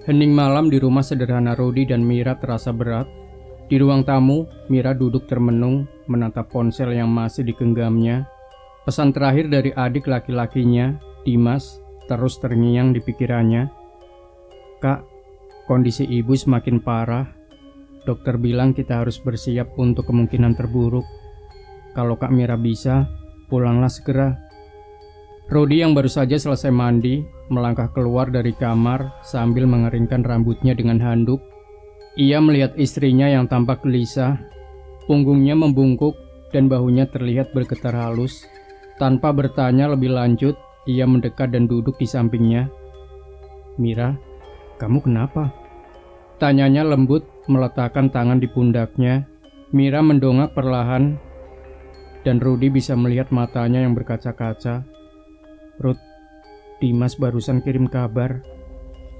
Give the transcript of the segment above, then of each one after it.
Hening malam di rumah sederhana Rudy dan Mira terasa berat. Di ruang tamu, Mira duduk termenung menatap ponsel yang masih digenggamnya. Pesan terakhir dari adik laki-lakinya, Dimas, terus terngiang di pikirannya. "Kak, kondisi ibu semakin parah. Dokter bilang kita harus bersiap untuk kemungkinan terburuk. Kalau Kak Mira bisa, pulanglah segera." Rudy yang baru saja selesai mandi, melangkah keluar dari kamar sambil mengeringkan rambutnya dengan handuk. Ia melihat istrinya yang tampak gelisah, punggungnya membungkuk dan bahunya terlihat bergetar halus. Tanpa bertanya lebih lanjut, ia mendekat dan duduk di sampingnya. "Mira, kamu kenapa?" Tanyanya lembut, meletakkan tangan di pundaknya. Mira mendongak perlahan, dan Rudy bisa melihat matanya yang berkaca-kaca. "Ruth, Dimas barusan kirim kabar.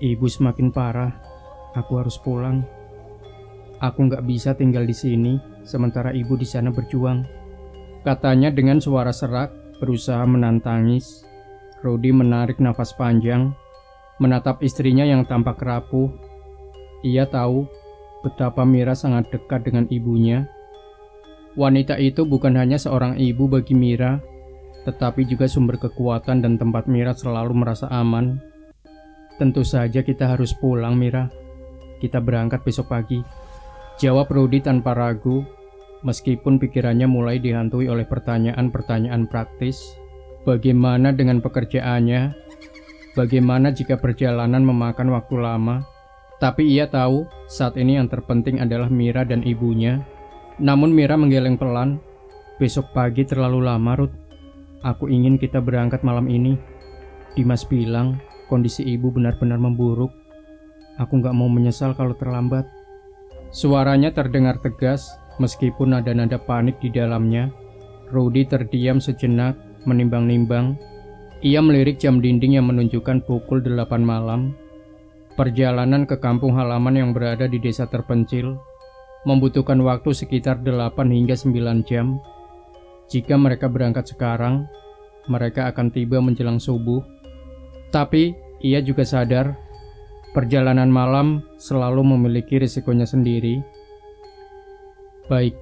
Ibu semakin parah. Aku harus pulang. Aku nggak bisa tinggal di sini, sementara ibu di sana berjuang," katanya dengan suara serak, berusaha menahan tangis. Rudy menarik nafas panjang, menatap istrinya yang tampak rapuh. Ia tahu betapa Mira sangat dekat dengan ibunya. Wanita itu bukan hanya seorang ibu bagi Mira, tetapi juga sumber kekuatan dan tempat Mira selalu merasa aman. "Tentu saja kita harus pulang, Mira. Kita berangkat besok pagi," jawab Rudy tanpa ragu, meskipun pikirannya mulai dihantui oleh pertanyaan-pertanyaan praktis. Bagaimana dengan pekerjaannya? Bagaimana jika perjalanan memakan waktu lama? Tapi ia tahu saat ini yang terpenting adalah Mira dan ibunya. Namun Mira menggeleng pelan. "Besok pagi terlalu lama, Ruth. Aku ingin kita berangkat malam ini. Dimas bilang kondisi ibu benar-benar memburuk. Aku nggak mau menyesal kalau terlambat." Suaranya terdengar tegas, meskipun ada nada panik di dalamnya. Rudy terdiam sejenak, menimbang-nimbang. Ia melirik jam dinding yang menunjukkan pukul 8 malam. Perjalanan ke kampung halaman yang berada di desa terpencil membutuhkan waktu sekitar 8 hingga 9 jam. Jika mereka berangkat sekarang, mereka akan tiba menjelang subuh. Tapi ia juga sadar, perjalanan malam selalu memiliki risikonya sendiri. "Baik,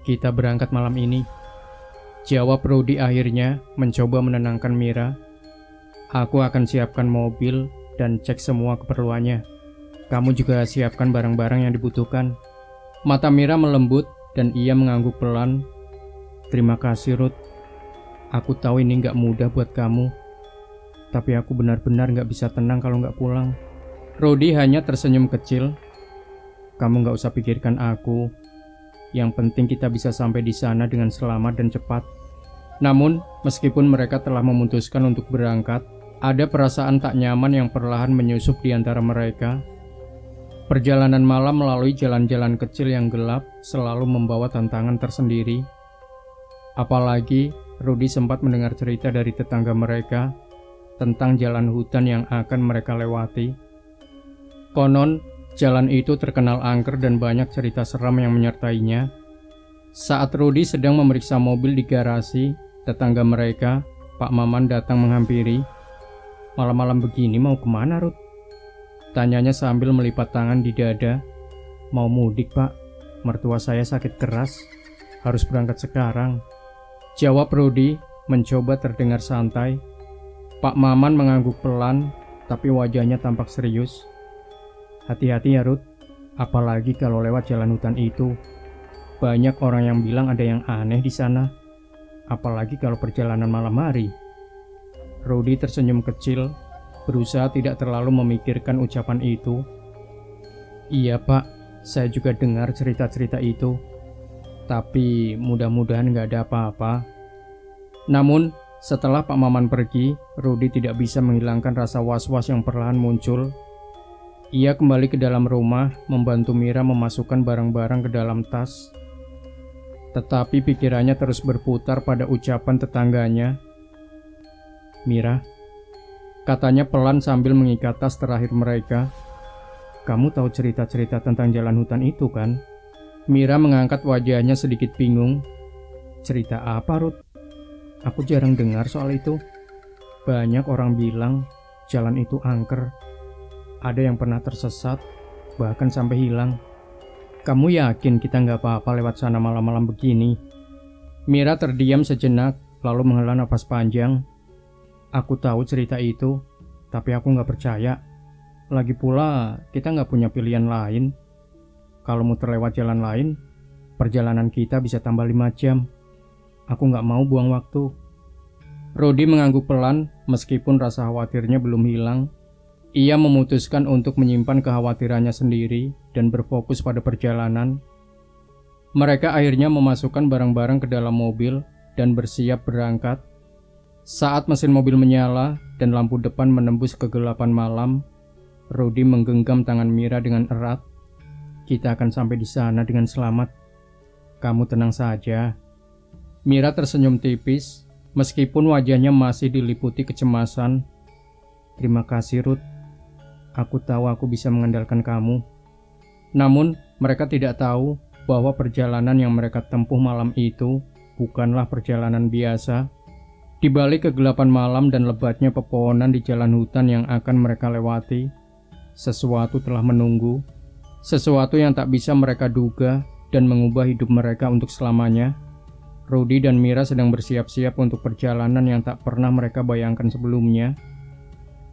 kita berangkat malam ini," jawab Rudy akhirnya, mencoba menenangkan Mira. "Aku akan siapkan mobil dan cek semua keperluannya. Kamu juga siapkan barang-barang yang dibutuhkan." Mata Mira melembut dan ia mengangguk pelan. "Terima kasih, Ruth. Aku tahu ini nggak mudah buat kamu. Tapi aku benar-benar nggak bisa tenang kalau nggak pulang." Rudy hanya tersenyum kecil. "Kamu nggak usah pikirkan aku. Yang penting kita bisa sampai di sana dengan selamat dan cepat." Namun, meskipun mereka telah memutuskan untuk berangkat, ada perasaan tak nyaman yang perlahan menyusup di antara mereka. Perjalanan malam melalui jalan-jalan kecil yang gelap selalu membawa tantangan tersendiri. Apalagi Rudy sempat mendengar cerita dari tetangga mereka tentang jalan hutan yang akan mereka lewati. Konon, jalan itu terkenal angker dan banyak cerita seram yang menyertainya. Saat Rudy sedang memeriksa mobil di garasi, tetangga mereka, Pak Maman, datang menghampiri. "Malam-malam begini mau kemana, Ruth?" tanyanya sambil melipat tangan di dada. "Mau mudik, Pak. Mertua saya sakit keras. Harus berangkat sekarang," jawab Rudy, mencoba terdengar santai. Pak Maman mengangguk pelan, tapi wajahnya tampak serius. "Hati-hati ya, Ruth. Apalagi kalau lewat jalan hutan itu. Banyak orang yang bilang ada yang aneh di sana. Apalagi kalau perjalanan malam hari." Rudy tersenyum kecil, berusaha tidak terlalu memikirkan ucapan itu. "Iya, Pak. Saya juga dengar cerita-cerita itu. Tapi mudah-mudahan nggak ada apa-apa." Namun, setelah Pak Maman pergi, Rudy tidak bisa menghilangkan rasa was-was yang perlahan muncul. Ia kembali ke dalam rumah, membantu Mira memasukkan barang-barang ke dalam tas. Tetapi pikirannya terus berputar pada ucapan tetangganya. "Mira," katanya pelan sambil mengikat tas terakhir mereka, "kamu tahu cerita-cerita tentang jalan hutan itu kan?" Mira mengangkat wajahnya sedikit bingung. "Cerita apa, Ruth? Aku jarang dengar soal itu. Banyak orang bilang jalan itu angker. Ada yang pernah tersesat, bahkan sampai hilang. Kamu yakin kita nggak apa-apa lewat sana malam-malam begini? Mira terdiam sejenak, lalu menghela nafas panjang. Aku tahu cerita itu, tapi aku nggak percaya. Lagi pula, kita nggak punya pilihan lain. Kalau muter lewat jalan lain, perjalanan kita bisa tambah 5 jam. Aku nggak mau buang waktu. Rudy mengangguk pelan, meskipun rasa khawatirnya belum hilang. Ia memutuskan untuk menyimpan kekhawatirannya sendiri dan berfokus pada perjalanan. Mereka akhirnya memasukkan barang-barang ke dalam mobil dan bersiap berangkat. Saat mesin mobil menyala dan lampu depan menembus kegelapan malam, Rudy menggenggam tangan Mira dengan erat. Kita akan sampai di sana dengan selamat. Kamu tenang saja. Mira tersenyum tipis, meskipun wajahnya masih diliputi kecemasan. Terima kasih, Ruth. Aku tahu aku bisa mengandalkan kamu. Namun, mereka tidak tahu bahwa perjalanan yang mereka tempuh malam itu bukanlah perjalanan biasa. Di balik kegelapan malam dan lebatnya pepohonan di jalan hutan yang akan mereka lewati, sesuatu telah menunggu, sesuatu yang tak bisa mereka duga dan mengubah hidup mereka untuk selamanya. Rudy dan Mira sedang bersiap-siap untuk perjalanan yang tak pernah mereka bayangkan sebelumnya.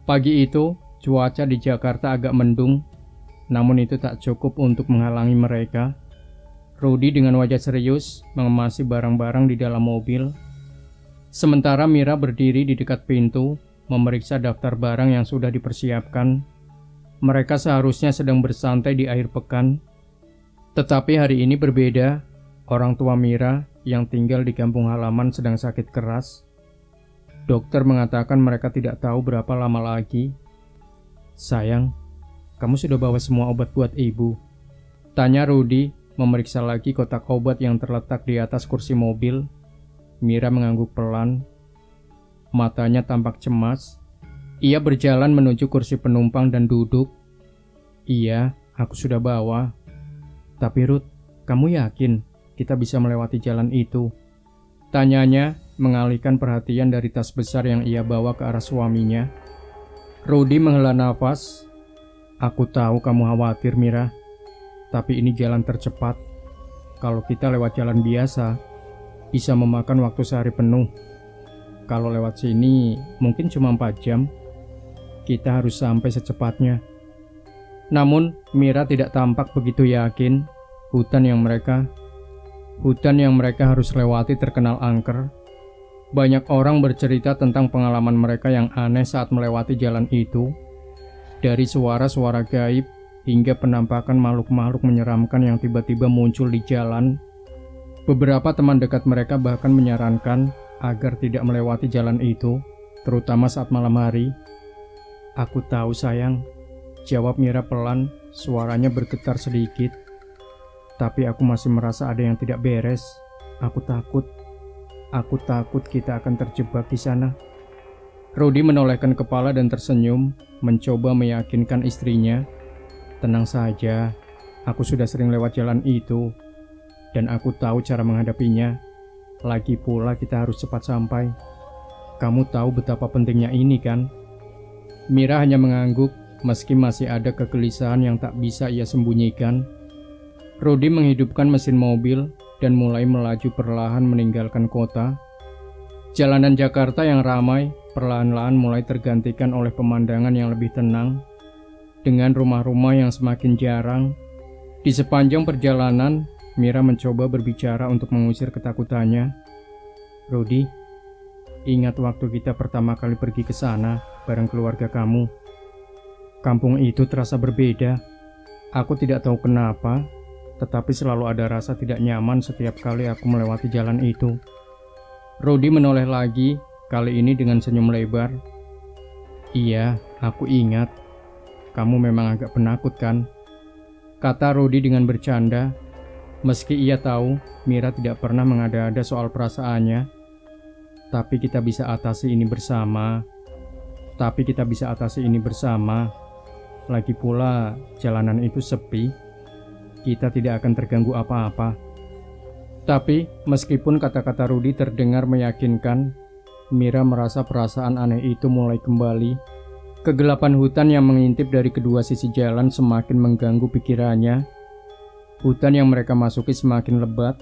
Pagi itu, cuaca di Jakarta agak mendung, namun itu tak cukup untuk menghalangi mereka. Rudy dengan wajah serius mengemasi barang-barang di dalam mobil. Sementara Mira berdiri di dekat pintu, memeriksa daftar barang yang sudah dipersiapkan. Mereka seharusnya sedang bersantai di akhir pekan. Tetapi hari ini berbeda. Orang tua Mira yang tinggal di kampung halaman sedang sakit keras. Dokter mengatakan mereka tidak tahu berapa lama lagi. Sayang, kamu sudah bawa semua obat buat ibu? Tanya Rudy, memeriksa lagi kotak obat yang terletak di atas kursi mobil. Mira mengangguk pelan. Matanya tampak cemas. Ia berjalan menuju kursi penumpang dan duduk. Iya, aku sudah bawa. Tapi Ruth, kamu yakin kita bisa melewati jalan itu? Tanyanya mengalihkan perhatian dari tas besar yang ia bawa ke arah suaminya. Rudy menghela nafas. Aku tahu kamu khawatir, Mira. Tapi ini jalan tercepat. Kalau kita lewat jalan biasa, bisa memakan waktu sehari penuh. Kalau lewat sini, mungkin cuma 4 jam. Kita harus sampai secepatnya. Namun, Mira tidak tampak begitu yakin. Hutan yang mereka harus lewati terkenal angker. Banyak orang bercerita tentang pengalaman mereka yang aneh saat melewati jalan itu. Dari suara-suara gaib hingga penampakan makhluk-makhluk menyeramkan yang tiba-tiba muncul di jalan. Beberapa teman dekat mereka bahkan menyarankan agar tidak melewati jalan itu, terutama saat malam hari. Aku tahu sayang, jawab Mira pelan, suaranya bergetar sedikit. Tapi aku masih merasa ada yang tidak beres. Aku takut kita akan terjebak di sana. Rudy menolehkan kepala dan tersenyum, mencoba meyakinkan istrinya. Tenang saja, aku sudah sering lewat jalan itu, dan aku tahu cara menghadapinya. Lagi pula kita harus cepat sampai. Kamu tahu betapa pentingnya ini kan? Mira hanya mengangguk, meski masih ada kegelisahan yang tak bisa ia sembunyikan. Rudy menghidupkan mesin mobil dan mulai melaju perlahan meninggalkan kota. Jalanan Jakarta yang ramai perlahan-lahan mulai tergantikan oleh pemandangan yang lebih tenang, dengan rumah-rumah yang semakin jarang. Di sepanjang perjalanan, Mira mencoba berbicara untuk mengusir ketakutannya. Rudy, ingat waktu kita pertama kali pergi ke sana bareng keluarga kamu. Kampung itu terasa berbeda. Aku tidak tahu kenapa, tetapi selalu ada rasa tidak nyaman setiap kali aku melewati jalan itu. Rudy menoleh lagi, kali ini dengan senyum lebar. Iya, aku ingat. Kamu memang agak penakut kan? Kata Rudy dengan bercanda. Meski ia tahu Mira tidak pernah mengada-ada soal perasaannya. Tapi kita bisa atasi ini bersama. Lagi pula, jalanan itu sepi. Kita tidak akan terganggu apa-apa. Tapi, meskipun kata-kata Rudy terdengar meyakinkan, Mira merasa perasaan aneh itu mulai kembali. Kegelapan hutan yang mengintip dari kedua sisi jalan semakin mengganggu pikirannya. Hutan yang mereka masuki semakin lebat,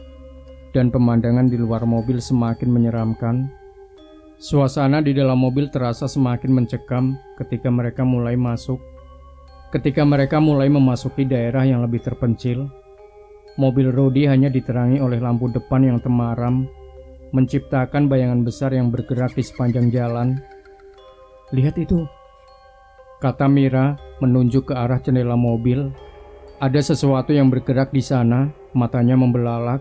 dan pemandangan di luar mobil semakin menyeramkan. Suasana di dalam mobil terasa semakin mencekam ketika mereka mulai masuk. Ketika mereka mulai memasuki daerah yang lebih terpencil, mobil Rudy hanya diterangi oleh lampu depan yang temaram, menciptakan bayangan besar yang bergerak di sepanjang jalan. "Lihat itu," kata Mira menunjuk ke arah jendela mobil. Ada sesuatu yang bergerak di sana, matanya membelalak.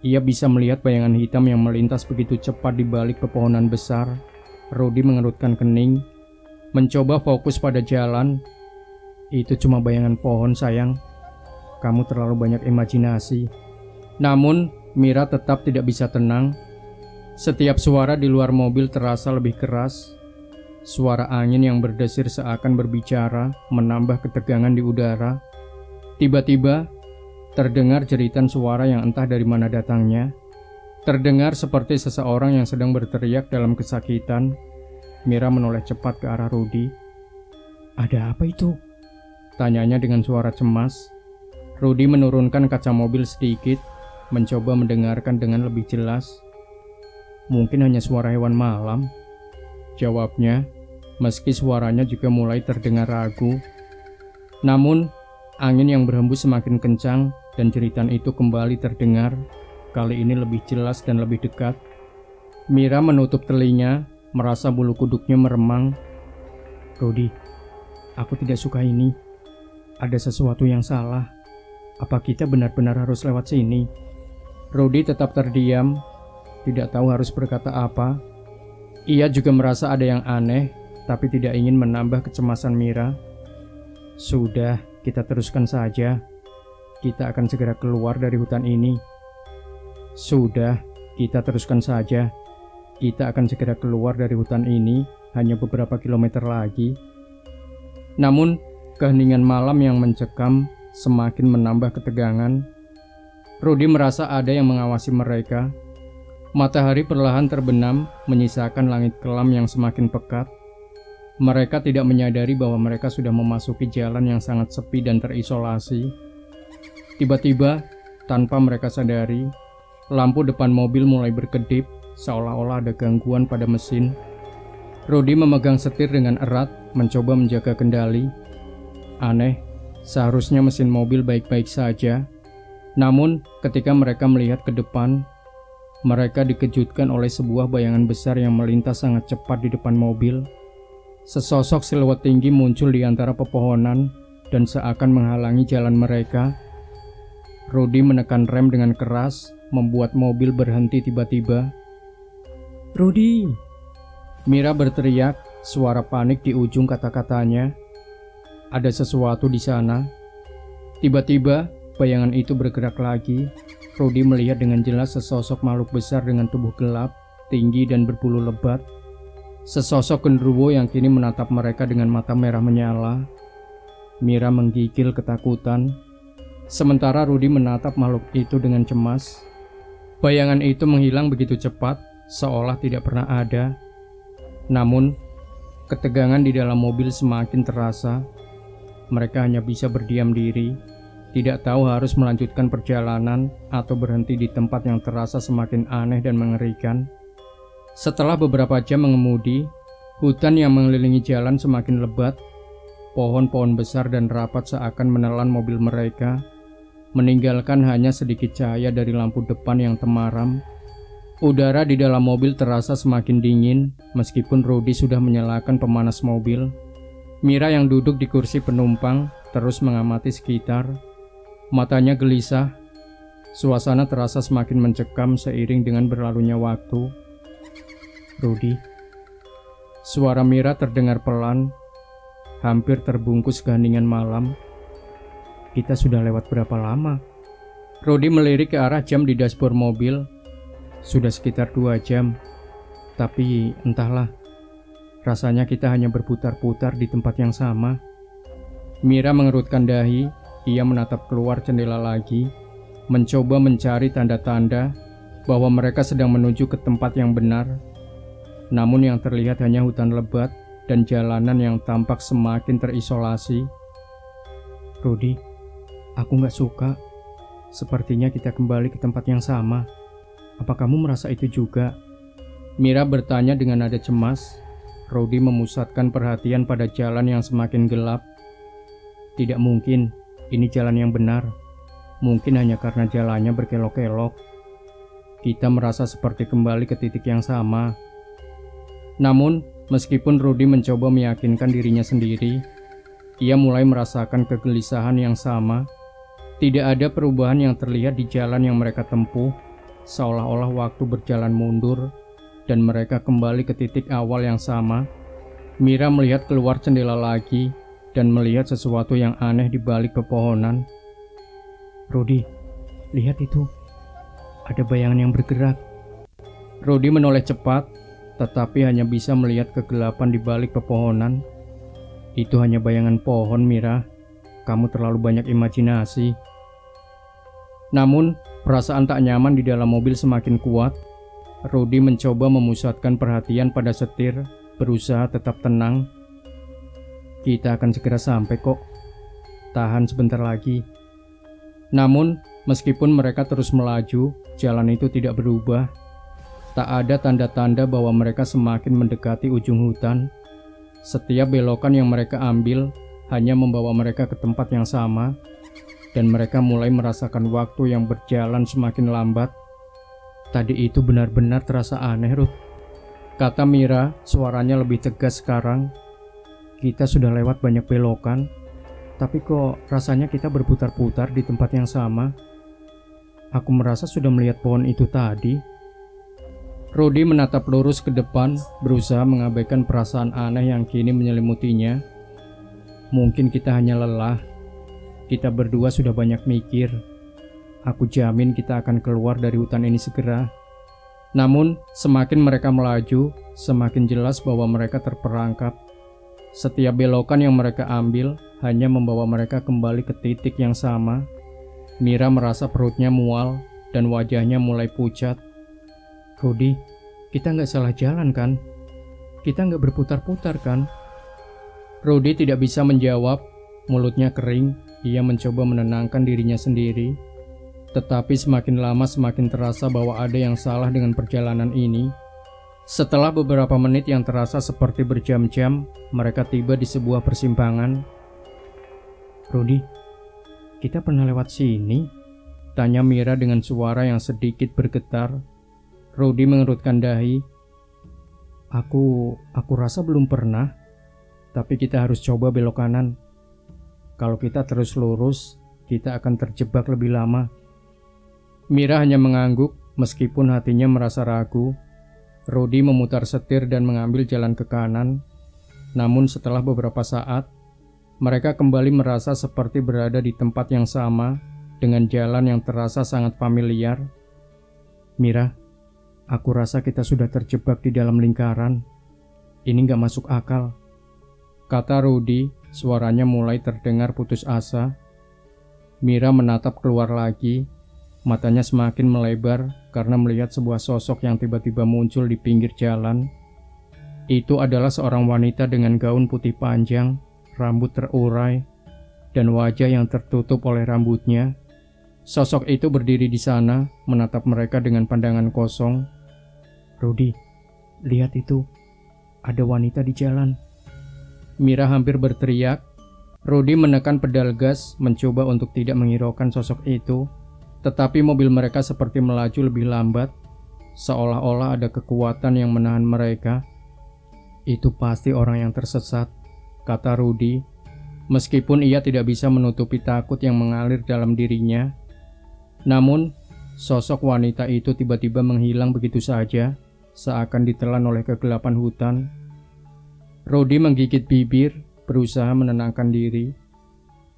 Ia bisa melihat bayangan hitam yang melintas begitu cepat di balik pepohonan besar. Rudy mengerutkan kening, mencoba fokus pada jalan. "Itu cuma bayangan pohon, sayang. Kamu terlalu banyak imajinasi." Namun, Mira tetap tidak bisa tenang. Setiap suara di luar mobil terasa lebih keras. Suara angin yang berdesir seakan berbicara, menambah ketegangan di udara. Tiba-tiba, terdengar jeritan suara yang entah dari mana datangnya. Terdengar seperti seseorang yang sedang berteriak dalam kesakitan. Mira menoleh cepat ke arah Rudy. "Ada apa itu?" tanyanya dengan suara cemas. Rudy menurunkan kaca mobil sedikit, mencoba mendengarkan dengan lebih jelas. "Mungkin hanya suara hewan malam," jawabnya, meski suaranya juga mulai terdengar ragu. Namun, angin yang berhembus semakin kencang dan jeritan itu kembali terdengar, kali ini lebih jelas dan lebih dekat. Mira menutup telinga, merasa bulu kuduknya meremang. "Rudy, aku tidak suka ini. Ada sesuatu yang salah. Apa kita benar-benar harus lewat sini?" Rudy tetap terdiam, tidak tahu harus berkata apa. Ia juga merasa ada yang aneh, tapi tidak ingin menambah kecemasan Mira. "Sudah, kita teruskan saja. Kita akan segera keluar dari hutan ini." "Sudah, kita teruskan saja. Kita akan segera keluar dari hutan ini, hanya beberapa kilometer lagi." Namun, keheningan malam yang mencekam semakin menambah ketegangan. Rudy merasa ada yang mengawasi mereka. Matahari perlahan terbenam, menyisakan langit kelam yang semakin pekat. Mereka tidak menyadari bahwa mereka sudah memasuki jalan yang sangat sepi dan terisolasi. Tiba-tiba, tanpa mereka sadari, lampu depan mobil mulai berkedip, seolah-olah ada gangguan pada mesin. Rudy memegang setir dengan erat, mencoba menjaga kendali. Aneh, seharusnya mesin mobil baik-baik saja. Namun, ketika mereka melihat ke depan, mereka dikejutkan oleh sebuah bayangan besar yang melintas sangat cepat di depan mobil. Sesosok siluet tinggi muncul di antara pepohonan dan seakan menghalangi jalan mereka. Rudy menekan rem dengan keras, membuat mobil berhenti tiba-tiba. "Rudy!" Mira berteriak, suara panik di ujung kata-katanya. Ada sesuatu di sana. Tiba-tiba, bayangan itu bergerak lagi. Rudy melihat dengan jelas sesosok makhluk besar dengan tubuh gelap, tinggi dan berbulu lebat. Sesosok genderuwo yang kini menatap mereka dengan mata merah menyala. Mira menggigil ketakutan, sementara Rudy menatap makhluk itu dengan cemas. Bayangan itu menghilang begitu cepat, seolah tidak pernah ada. Namun, ketegangan di dalam mobil semakin terasa. Mereka hanya bisa berdiam diri, tidak tahu harus melanjutkan perjalanan atau berhenti di tempat yang terasa semakin aneh dan mengerikan. Setelah beberapa jam mengemudi, hutan yang mengelilingi jalan semakin lebat. Pohon-pohon besar dan rapat seakan menelan mobil mereka, meninggalkan hanya sedikit cahaya dari lampu depan yang temaram. Udara di dalam mobil terasa semakin dingin, meskipun Rudy sudah menyalakan pemanas mobil. Mira yang duduk di kursi penumpang terus mengamati sekitar. Matanya gelisah. Suasana terasa semakin mencekam seiring dengan berlalunya waktu. "Rudy." Suara Mira terdengar pelan, hampir terbungkus keheningan malam. "Kita sudah lewat berapa lama?" Rudy melirik ke arah jam di dashboard mobil. "Sudah sekitar 2 jam. Tapi entahlah, rasanya kita hanya berputar-putar di tempat yang sama." Mira mengerutkan dahi. Ia menatap keluar jendela lagi, mencoba mencari tanda-tanda bahwa mereka sedang menuju ke tempat yang benar. Namun yang terlihat hanya hutan lebat dan jalanan yang tampak semakin terisolasi. Rudy, aku gak suka. Sepertinya kita kembali ke tempat yang sama. Apa kamu merasa itu juga? Mira bertanya dengan nada cemas. Rudy memusatkan perhatian pada jalan yang semakin gelap. Tidak mungkin, ini jalan yang benar. Mungkin hanya karena jalannya berkelok-kelok. Kita merasa seperti kembali ke titik yang sama. Namun, meskipun Rudy mencoba meyakinkan dirinya sendiri, ia mulai merasakan kegelisahan yang sama. Tidak ada perubahan yang terlihat di jalan yang mereka tempuh, seolah-olah waktu berjalan mundur dan mereka kembali ke titik awal yang sama. Mira melihat keluar jendela lagi dan melihat sesuatu yang aneh di balik pepohonan. Rudy, lihat itu. Ada bayangan yang bergerak. Rudy menoleh cepat, tetapi hanya bisa melihat kegelapan di balik pepohonan. Itu hanya bayangan pohon, Mira. Kamu terlalu banyak imajinasi. Namun, perasaan tak nyaman di dalam mobil semakin kuat. Rudy mencoba memusatkan perhatian pada setir, berusaha tetap tenang. Kita akan segera sampai kok. Tahan sebentar lagi. Namun, meskipun mereka terus melaju, jalan itu tidak berubah. Tak ada tanda-tanda bahwa mereka semakin mendekati ujung hutan. Setiap belokan yang mereka ambil hanya membawa mereka ke tempat yang sama, dan mereka mulai merasakan waktu yang berjalan semakin lambat. Tadi itu benar-benar terasa aneh, Ruth. Kata Mira, suaranya lebih tegas sekarang. Kita sudah lewat banyak belokan, tapi kok rasanya kita berputar-putar di tempat yang sama. Aku merasa sudah melihat pohon itu tadi. Rudy menatap lurus ke depan, berusaha mengabaikan perasaan aneh yang kini menyelimutinya. Mungkin kita hanya lelah. Kita berdua sudah banyak mikir. Aku jamin kita akan keluar dari hutan ini segera. Namun, semakin mereka melaju, semakin jelas bahwa mereka terperangkap. Setiap belokan yang mereka ambil hanya membawa mereka kembali ke titik yang sama. Mira merasa perutnya mual dan wajahnya mulai pucat. Rudy, kita nggak salah jalan kan? Kita nggak berputar-putar kan? Rudy tidak bisa menjawab, mulutnya kering. Ia mencoba menenangkan dirinya sendiri. Tetapi semakin lama semakin terasa bahwa ada yang salah dengan perjalanan ini. Setelah beberapa menit yang terasa seperti berjam-jam, mereka tiba di sebuah persimpangan. Rudy, kita pernah lewat sini? Tanya Mira dengan suara yang sedikit bergetar. Rudy mengerutkan dahi. Aku rasa belum pernah. Tapi kita harus coba belok kanan. Kalau kita terus lurus, kita akan terjebak lebih lama. Mira hanya mengangguk meskipun hatinya merasa ragu. Rudy memutar setir dan mengambil jalan ke kanan. Namun setelah beberapa saat, mereka kembali merasa seperti berada di tempat yang sama dengan jalan yang terasa sangat familiar. Mira, aku rasa kita sudah terjebak di dalam lingkaran. Ini gak masuk akal. Kata Rudy, suaranya mulai terdengar putus asa. Mira menatap keluar lagi. Matanya semakin melebar karena melihat sebuah sosok yang tiba-tiba muncul di pinggir jalan. Itu adalah seorang wanita dengan gaun putih panjang, rambut terurai, dan wajah yang tertutup oleh rambutnya. Sosok itu berdiri di sana, menatap mereka dengan pandangan kosong. Rudy, lihat itu. Ada wanita di jalan. Mira hampir berteriak. Rudy menekan pedal gas, mencoba untuk tidak menghiraukan sosok itu. Tetapi mobil mereka seperti melaju lebih lambat, seolah-olah ada kekuatan yang menahan mereka. Itu pasti orang yang tersesat, kata Rudy, meskipun ia tidak bisa menutupi takut yang mengalir dalam dirinya. Namun, sosok wanita itu tiba-tiba menghilang begitu saja, seakan ditelan oleh kegelapan hutan. Rudy menggigit bibir, berusaha menenangkan diri.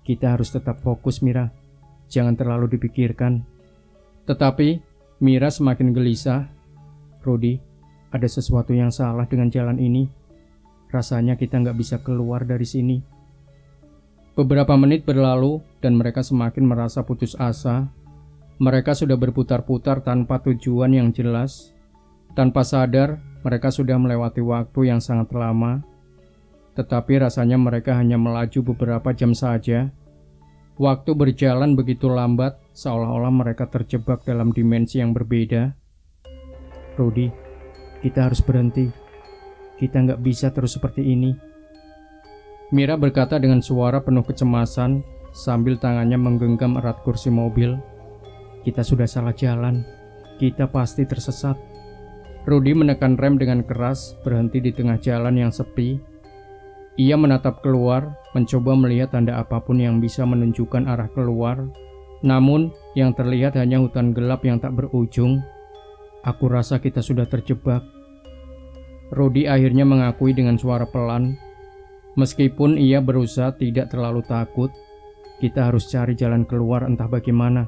Kita harus tetap fokus, Mira. Jangan terlalu dipikirkan. Tetapi Mira semakin gelisah. Rudy, ada sesuatu yang salah dengan jalan ini. Rasanya kita nggak bisa keluar dari sini. Beberapa menit berlalu dan mereka semakin merasa putus asa. Mereka sudah berputar-putar tanpa tujuan yang jelas. Tanpa sadar, mereka sudah melewati waktu yang sangat lama. tetapi rasanya mereka hanya melaju beberapa jam saja. Waktu berjalan begitu lambat, seolah-olah mereka terjebak dalam dimensi yang berbeda. Rudy, kita harus berhenti. Kita nggak bisa terus seperti ini. Mira berkata dengan suara penuh kecemasan sambil tangannya menggenggam erat kursi mobil. Kita sudah salah jalan. Kita pasti tersesat. Rudy menekan rem dengan keras, berhenti di tengah jalan yang sepi. Ia menatap keluar, mencoba melihat tanda apapun yang bisa menunjukkan arah keluar. Namun, yang terlihat hanya hutan gelap yang tak berujung. Aku rasa kita sudah terjebak. Rudy akhirnya mengakui dengan suara pelan. Meskipun ia berusaha tidak terlalu takut, kita harus cari jalan keluar entah bagaimana.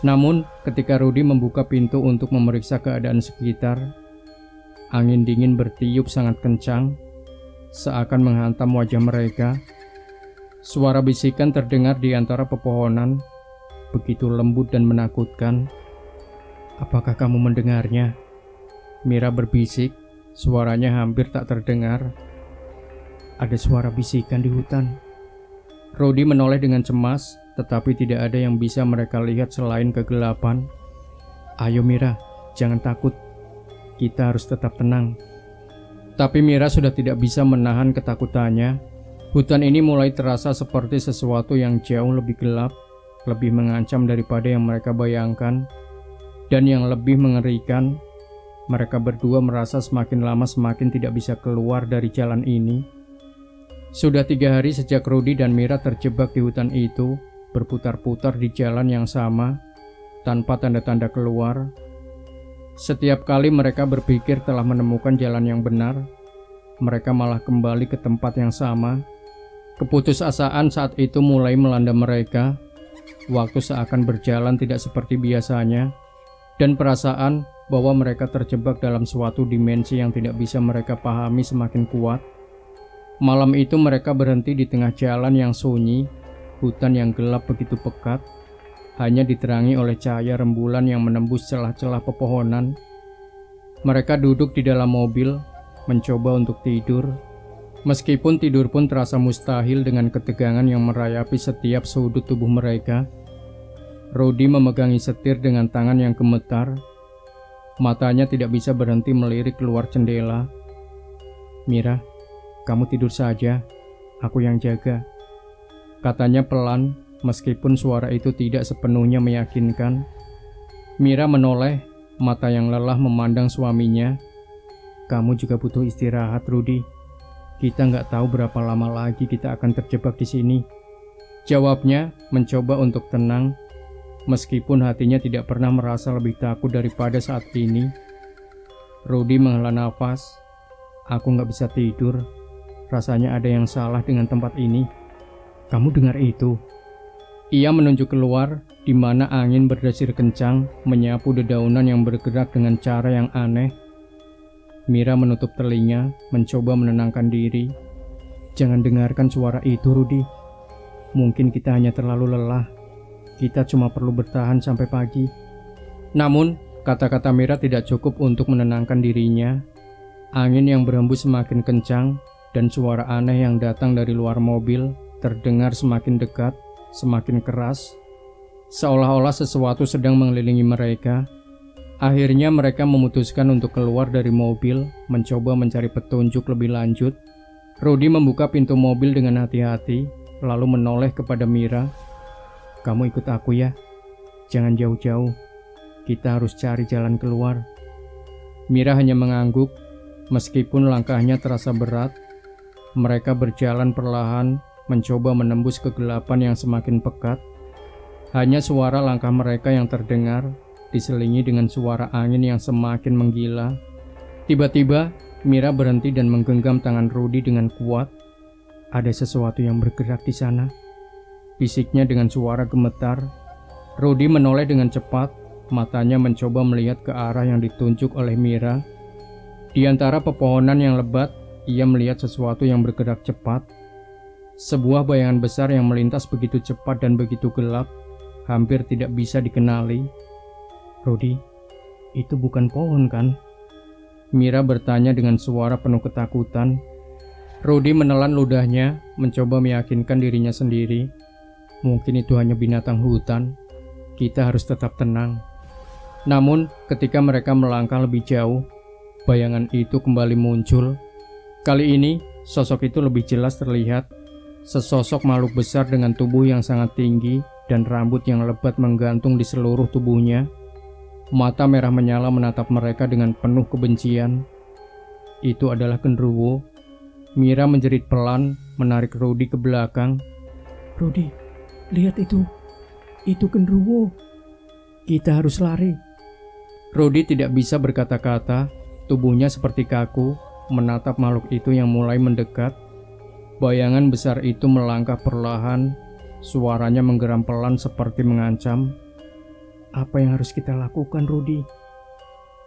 Namun, ketika Rudy membuka pintu untuk memeriksa keadaan sekitar, angin dingin bertiup sangat kencang, seakan menghantam wajah mereka. Suara bisikan terdengar di antara pepohonan, begitu lembut dan menakutkan. Apakah kamu mendengarnya? Mira berbisik, suaranya hampir tak terdengar. Ada suara bisikan di hutan. Rudy menoleh dengan cemas, tetapi tidak ada yang bisa mereka lihat selain kegelapan. Ayo Mira, jangan takut. Kita harus tetap tenang. Tapi Mira sudah tidak bisa menahan ketakutannya. Hutan ini mulai terasa seperti sesuatu yang jauh lebih gelap, lebih mengancam daripada yang mereka bayangkan. Dan yang lebih mengerikan, mereka berdua merasa semakin lama semakin tidak bisa keluar dari jalan ini. Sudah 3 hari sejak Rudy dan Mira terjebak di hutan itu, berputar-putar di jalan yang sama, tanpa tanda-tanda keluar. Setiap kali mereka berpikir telah menemukan jalan yang benar, mereka malah kembali ke tempat yang sama. Keputusasaan saat itu mulai melanda mereka. Waktu seakan berjalan tidak seperti biasanya, dan perasaan bahwa mereka terjebak dalam suatu dimensi yang tidak bisa mereka pahami semakin kuat. Malam itu mereka berhenti di tengah jalan yang sunyi, hutan yang gelap begitu pekat, hanya diterangi oleh cahaya rembulan yang menembus celah-celah pepohonan. Mereka duduk di dalam mobil, mencoba untuk tidur. Meskipun tidur pun terasa mustahil dengan ketegangan yang merayapi setiap sudut tubuh mereka. Rudy memegangi setir dengan tangan yang gemetar. Matanya tidak bisa berhenti melirik keluar jendela. Mira, kamu tidur saja, aku yang jaga, katanya pelan, meskipun suara itu tidak sepenuhnya meyakinkan. Mira menoleh, mata yang lelah memandang suaminya. Kamu juga butuh istirahat, Rudy. Kita nggak tahu berapa lama lagi kita akan terjebak di sini. Jawabnya, mencoba untuk tenang, meskipun hatinya tidak pernah merasa lebih takut daripada saat ini. Rudy menghela nafas. Aku nggak bisa tidur. Rasanya ada yang salah dengan tempat ini. Kamu dengar itu? Ia menunjuk keluar, di mana angin berdesir kencang, menyapu dedaunan yang bergerak dengan cara yang aneh. Mira menutup telinga, mencoba menenangkan diri. Jangan dengarkan suara itu, Rudy. Mungkin kita hanya terlalu lelah. Kita cuma perlu bertahan sampai pagi. Namun, kata-kata Mira tidak cukup untuk menenangkan dirinya. Angin yang berhembus semakin kencang, dan suara aneh yang datang dari luar mobil terdengar semakin dekat, semakin keras, seolah-olah sesuatu sedang mengelilingi mereka. Akhirnya mereka memutuskan untuk keluar dari mobil, mencoba mencari petunjuk lebih lanjut. Rudy membuka pintu mobil dengan hati-hati, lalu menoleh kepada Mira. Kamu ikut aku ya, jangan jauh-jauh, kita harus cari jalan keluar. Mira hanya mengangguk, meskipun langkahnya terasa berat. Mereka berjalan perlahan, mencoba menembus kegelapan yang semakin pekat. Hanya suara langkah mereka yang terdengar, diselingi dengan suara angin yang semakin menggila. Tiba-tiba, Mira berhenti dan menggenggam tangan Rudy dengan kuat. Ada sesuatu yang bergerak di sana, bisiknya dengan suara gemetar. Rudy menoleh dengan cepat, matanya mencoba melihat ke arah yang ditunjuk oleh Mira. Di antara pepohonan yang lebat, ia melihat sesuatu yang bergerak cepat. Sebuah bayangan besar yang melintas begitu cepat dan begitu gelap, hampir tidak bisa dikenali. Rudy, itu bukan pohon kan? Mira bertanya dengan suara penuh ketakutan. Rudy menelan ludahnya, mencoba meyakinkan dirinya sendiri. Mungkin itu hanya binatang hutan. Kita harus tetap tenang. Namun, ketika mereka melangkah lebih jauh, bayangan itu kembali muncul. Kali ini, sosok itu lebih jelas terlihat. Sesosok makhluk besar dengan tubuh yang sangat tinggi dan rambut yang lebat menggantung di seluruh tubuhnya. Mata merah menyala menatap mereka dengan penuh kebencian. Itu adalah genderuwo. Mira menjerit pelan, menarik Rudy ke belakang. Rudy, lihat itu. Itu genderuwo. Kita harus lari. Rudy tidak bisa berkata-kata. Tubuhnya seperti kaku, menatap makhluk itu yang mulai mendekat. Bayangan besar itu melangkah perlahan. Suaranya menggeram pelan seperti mengancam. Apa yang harus kita lakukan, Rudy?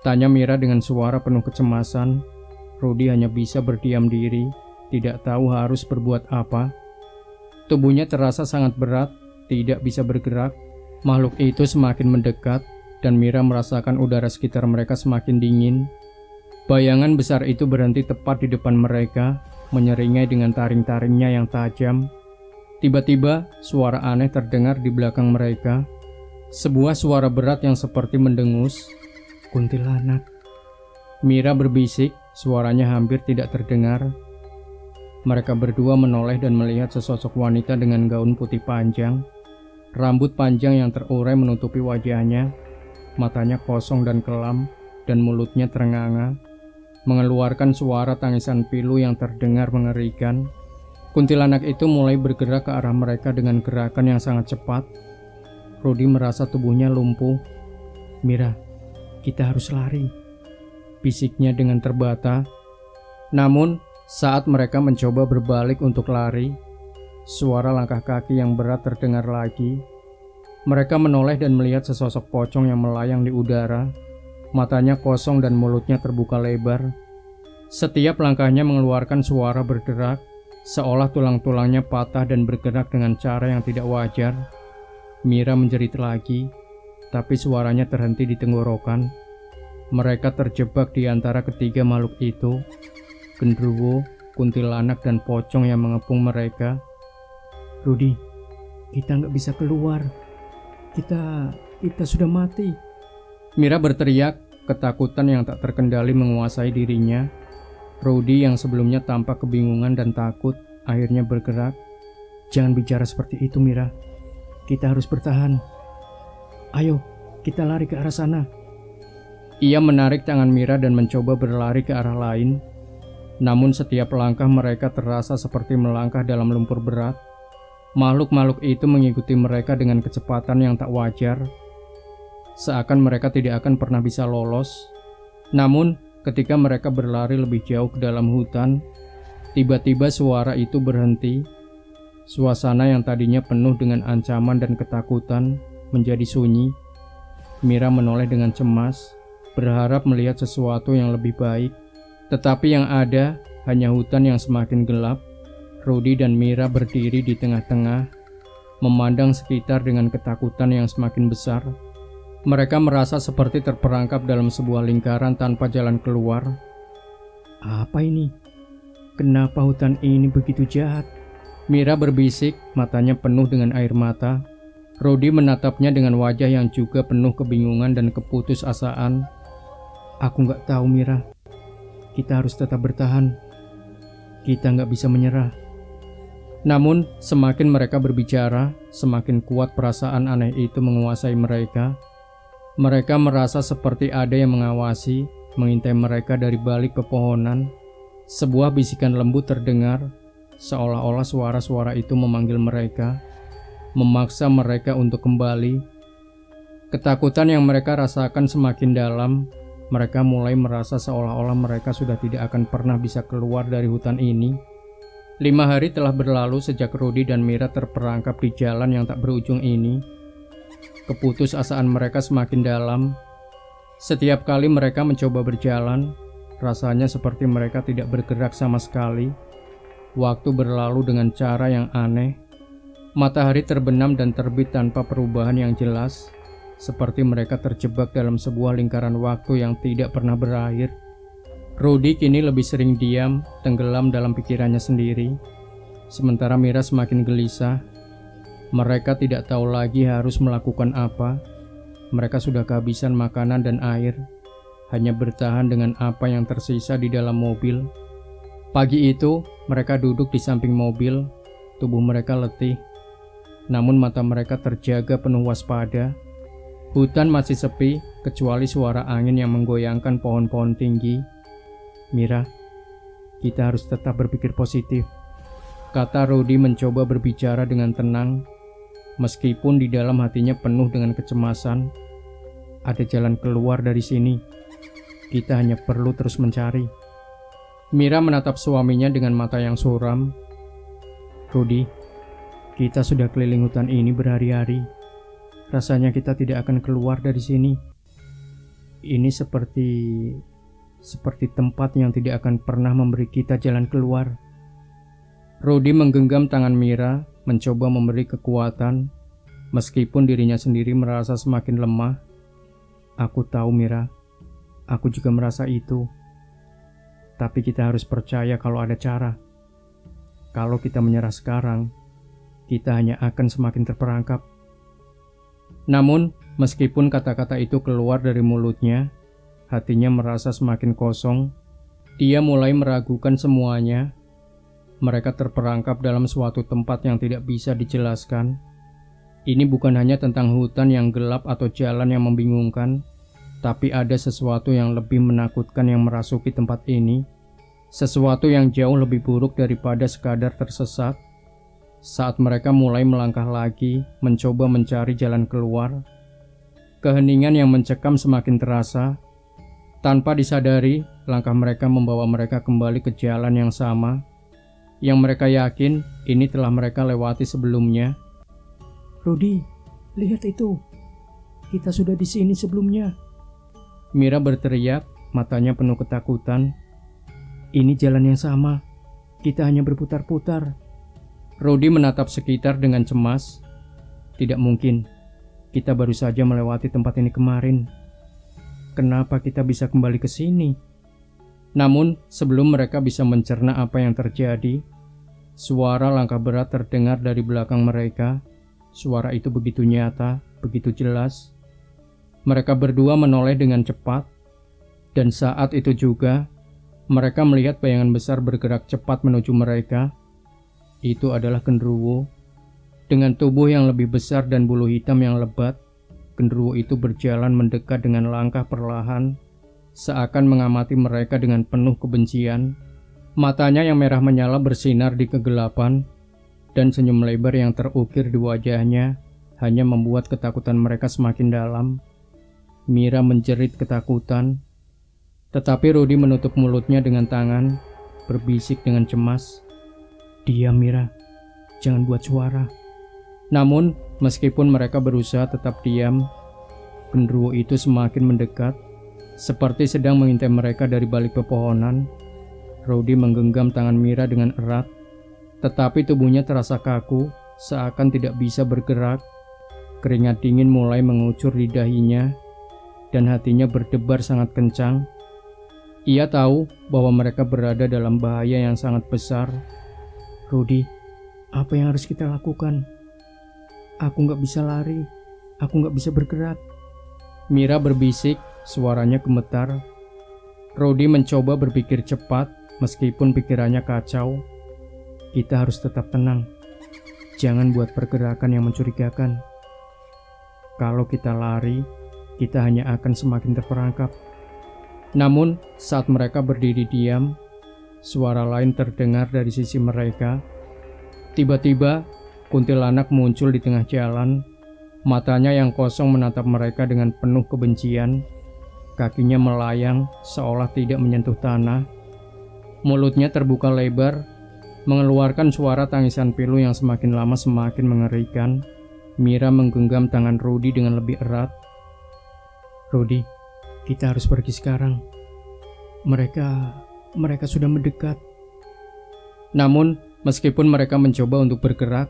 Tanya Mira dengan suara penuh kecemasan. Rudy hanya bisa berdiam diri, tidak tahu harus berbuat apa. Tubuhnya terasa sangat berat, tidak bisa bergerak. Makhluk itu semakin mendekat, dan Mira merasakan udara sekitar mereka semakin dingin. Bayangan besar itu berhenti tepat di depan mereka, menyeringai dengan taring-taringnya yang tajam. Tiba-tiba, suara aneh terdengar di belakang mereka. Sebuah suara berat yang seperti mendengus. Kuntilanak. Mira berbisik, suaranya hampir tidak terdengar. Mereka berdua menoleh dan melihat sesosok wanita dengan gaun putih panjang. Rambut panjang yang terurai menutupi wajahnya. Matanya kosong dan kelam, dan mulutnya terenganga, mengeluarkan suara tangisan pilu yang terdengar mengerikan. Kuntilanak itu mulai bergerak ke arah mereka dengan gerakan yang sangat cepat. Rudy merasa tubuhnya lumpuh. Mira, kita harus lari, bisiknya dengan terbata. Namun, saat mereka mencoba berbalik untuk lari, suara langkah kaki yang berat terdengar lagi. Mereka menoleh dan melihat sesosok pocong yang melayang di udara. Matanya kosong dan mulutnya terbuka lebar. Setiap langkahnya mengeluarkan suara berderak, seolah tulang-tulangnya patah dan bergerak dengan cara yang tidak wajar. Mira menjerit lagi, tapi suaranya terhenti di tenggorokan. Mereka terjebak di antara ketiga makhluk itu, genderuwo, kuntilanak, dan pocong yang mengepung mereka. Rudy, kita nggak bisa keluar. Kita sudah mati. Mira berteriak, ketakutan yang tak terkendali menguasai dirinya. Rudy yang sebelumnya tampak kebingungan dan takut, akhirnya bergerak. Jangan bicara seperti itu, Mira. Kita harus bertahan. Ayo, kita lari ke arah sana. Ia menarik tangan Mira dan mencoba berlari ke arah lain. Namun setiap langkah mereka terasa seperti melangkah dalam lumpur berat. Makhluk-makhluk itu mengikuti mereka dengan kecepatan yang tak wajar. Seakan mereka tidak akan pernah bisa lolos. Namun, ketika mereka berlari lebih jauh ke dalam hutan, tiba-tiba suara itu berhenti. Suasana yang tadinya penuh dengan ancaman dan ketakutan menjadi sunyi. Mira menoleh dengan cemas, berharap melihat sesuatu yang lebih baik. Tetapi yang ada hanya hutan yang semakin gelap. Rudy dan Mira berdiri di tengah-tengah, memandang sekitar dengan ketakutan yang semakin besar. Mereka merasa seperti terperangkap dalam sebuah lingkaran tanpa jalan keluar. Apa ini? Kenapa hutan ini begitu jahat? Mira berbisik, matanya penuh dengan air mata. Rudy menatapnya dengan wajah yang juga penuh kebingungan dan keputusasaan. Aku nggak tahu, Mira. Kita harus tetap bertahan. Kita nggak bisa menyerah. Namun, semakin mereka berbicara, semakin kuat perasaan aneh itu menguasai mereka. Mereka merasa seperti ada yang mengawasi, mengintai mereka dari balik pepohonan. Sebuah bisikan lembut terdengar, seolah-olah suara-suara itu memanggil mereka, memaksa mereka untuk kembali. Ketakutan yang mereka rasakan semakin dalam. Mereka mulai merasa seolah-olah mereka sudah tidak akan pernah bisa keluar dari hutan ini. 5 hari telah berlalu sejak Rudy dan Mira terperangkap di jalan yang tak berujung ini. Keputusasaan mereka semakin dalam. Setiap kali mereka mencoba berjalan, rasanya seperti mereka tidak bergerak sama sekali. Waktu berlalu dengan cara yang aneh. Matahari terbenam dan terbit tanpa perubahan yang jelas, seperti mereka terjebak dalam sebuah lingkaran waktu yang tidak pernah berakhir. Rudy kini lebih sering diam, tenggelam dalam pikirannya sendiri. Sementara Mira semakin gelisah. Mereka tidak tahu lagi harus melakukan apa. Mereka sudah kehabisan makanan dan air, hanya bertahan dengan apa yang tersisa di dalam mobil. Pagi itu, mereka duduk di samping mobil. Tubuh mereka letih, namun mata mereka terjaga penuh waspada. Hutan masih sepi, kecuali suara angin yang menggoyangkan pohon-pohon tinggi. Mira, kita harus tetap berpikir positif, kata Rudy mencoba berbicara dengan tenang. Meskipun di dalam hatinya penuh dengan kecemasan, ada jalan keluar dari sini. Kita hanya perlu terus mencari. Mira menatap suaminya dengan mata yang suram. Rudy, kita sudah keliling hutan ini berhari-hari. Rasanya kita tidak akan keluar dari sini. Ini seperti tempat yang tidak akan pernah memberi kita jalan keluar. Rudy menggenggam tangan Mira, mencoba memberi kekuatan, meskipun dirinya sendiri merasa semakin lemah. Aku tahu Mira, aku juga merasa itu. Tapi kita harus percaya kalau ada cara. Kalau kita menyerah sekarang, kita hanya akan semakin terperangkap. Namun, meskipun kata-kata itu keluar dari mulutnya, hatinya merasa semakin kosong. Dia mulai meragukan semuanya. Mereka terperangkap dalam suatu tempat yang tidak bisa dijelaskan. Ini bukan hanya tentang hutan yang gelap atau jalan yang membingungkan, tapi ada sesuatu yang lebih menakutkan yang merasuki tempat ini. Sesuatu yang jauh lebih buruk daripada sekadar tersesat. Saat mereka mulai melangkah lagi, mencoba mencari jalan keluar, keheningan yang mencekam semakin terasa. Tanpa disadari, langkah mereka membawa mereka kembali ke jalan yang sama, yang mereka yakin ini telah mereka lewati sebelumnya. Rudy, lihat itu. Kita sudah di sini sebelumnya. Mira berteriak, matanya penuh ketakutan. Ini jalan yang sama. Kita hanya berputar-putar. Rudy menatap sekitar dengan cemas. Tidak mungkin. Kita baru saja melewati tempat ini kemarin. Kenapa kita bisa kembali ke sini? Namun, sebelum mereka bisa mencerna apa yang terjadi, suara langkah berat terdengar dari belakang mereka. Suara itu begitu nyata, begitu jelas. Mereka berdua menoleh dengan cepat, dan saat itu juga, mereka melihat bayangan besar bergerak cepat menuju mereka. Itu adalah genderuwo. Dengan tubuh yang lebih besar dan bulu hitam yang lebat, genderuwo itu berjalan mendekat dengan langkah perlahan, seakan mengamati mereka dengan penuh kebencian. Matanya yang merah menyala bersinar di kegelapan, dan senyum lebar yang terukir di wajahnya hanya membuat ketakutan mereka semakin dalam. Mira menjerit ketakutan, tetapi Rudy menutup mulutnya dengan tangan, berbisik dengan cemas. Diam Mira, jangan buat suara. Namun, meskipun mereka berusaha tetap diam, genderuwo itu semakin mendekat, seperti sedang mengintai mereka dari balik pepohonan. Rudy menggenggam tangan Mira dengan erat, tetapi tubuhnya terasa kaku, seakan tidak bisa bergerak. Keringat dingin mulai mengucur di dahinya, dan hatinya berdebar sangat kencang. Ia tahu bahwa mereka berada dalam bahaya yang sangat besar. Rudy, apa yang harus kita lakukan? Aku nggak bisa lari, aku nggak bisa bergerak. Mira berbisik, suaranya gemetar. Rudy mencoba berpikir cepat, meskipun pikirannya kacau. Kita harus tetap tenang. Jangan buat pergerakan yang mencurigakan. Kalau kita lari, kita hanya akan semakin terperangkap. Namun, saat mereka berdiri diam, suara lain terdengar dari sisi mereka. Tiba-tiba, kuntilanak muncul di tengah jalan. Matanya yang kosong menatap mereka dengan penuh kebencian. Kakinya melayang seolah tidak menyentuh tanah. Mulutnya terbuka lebar, mengeluarkan suara tangisan pilu yang semakin lama semakin mengerikan. Mira menggenggam tangan Rudy dengan lebih erat. Rudy, kita harus pergi sekarang. Mereka sudah mendekat. Namun, meskipun mereka mencoba untuk bergerak,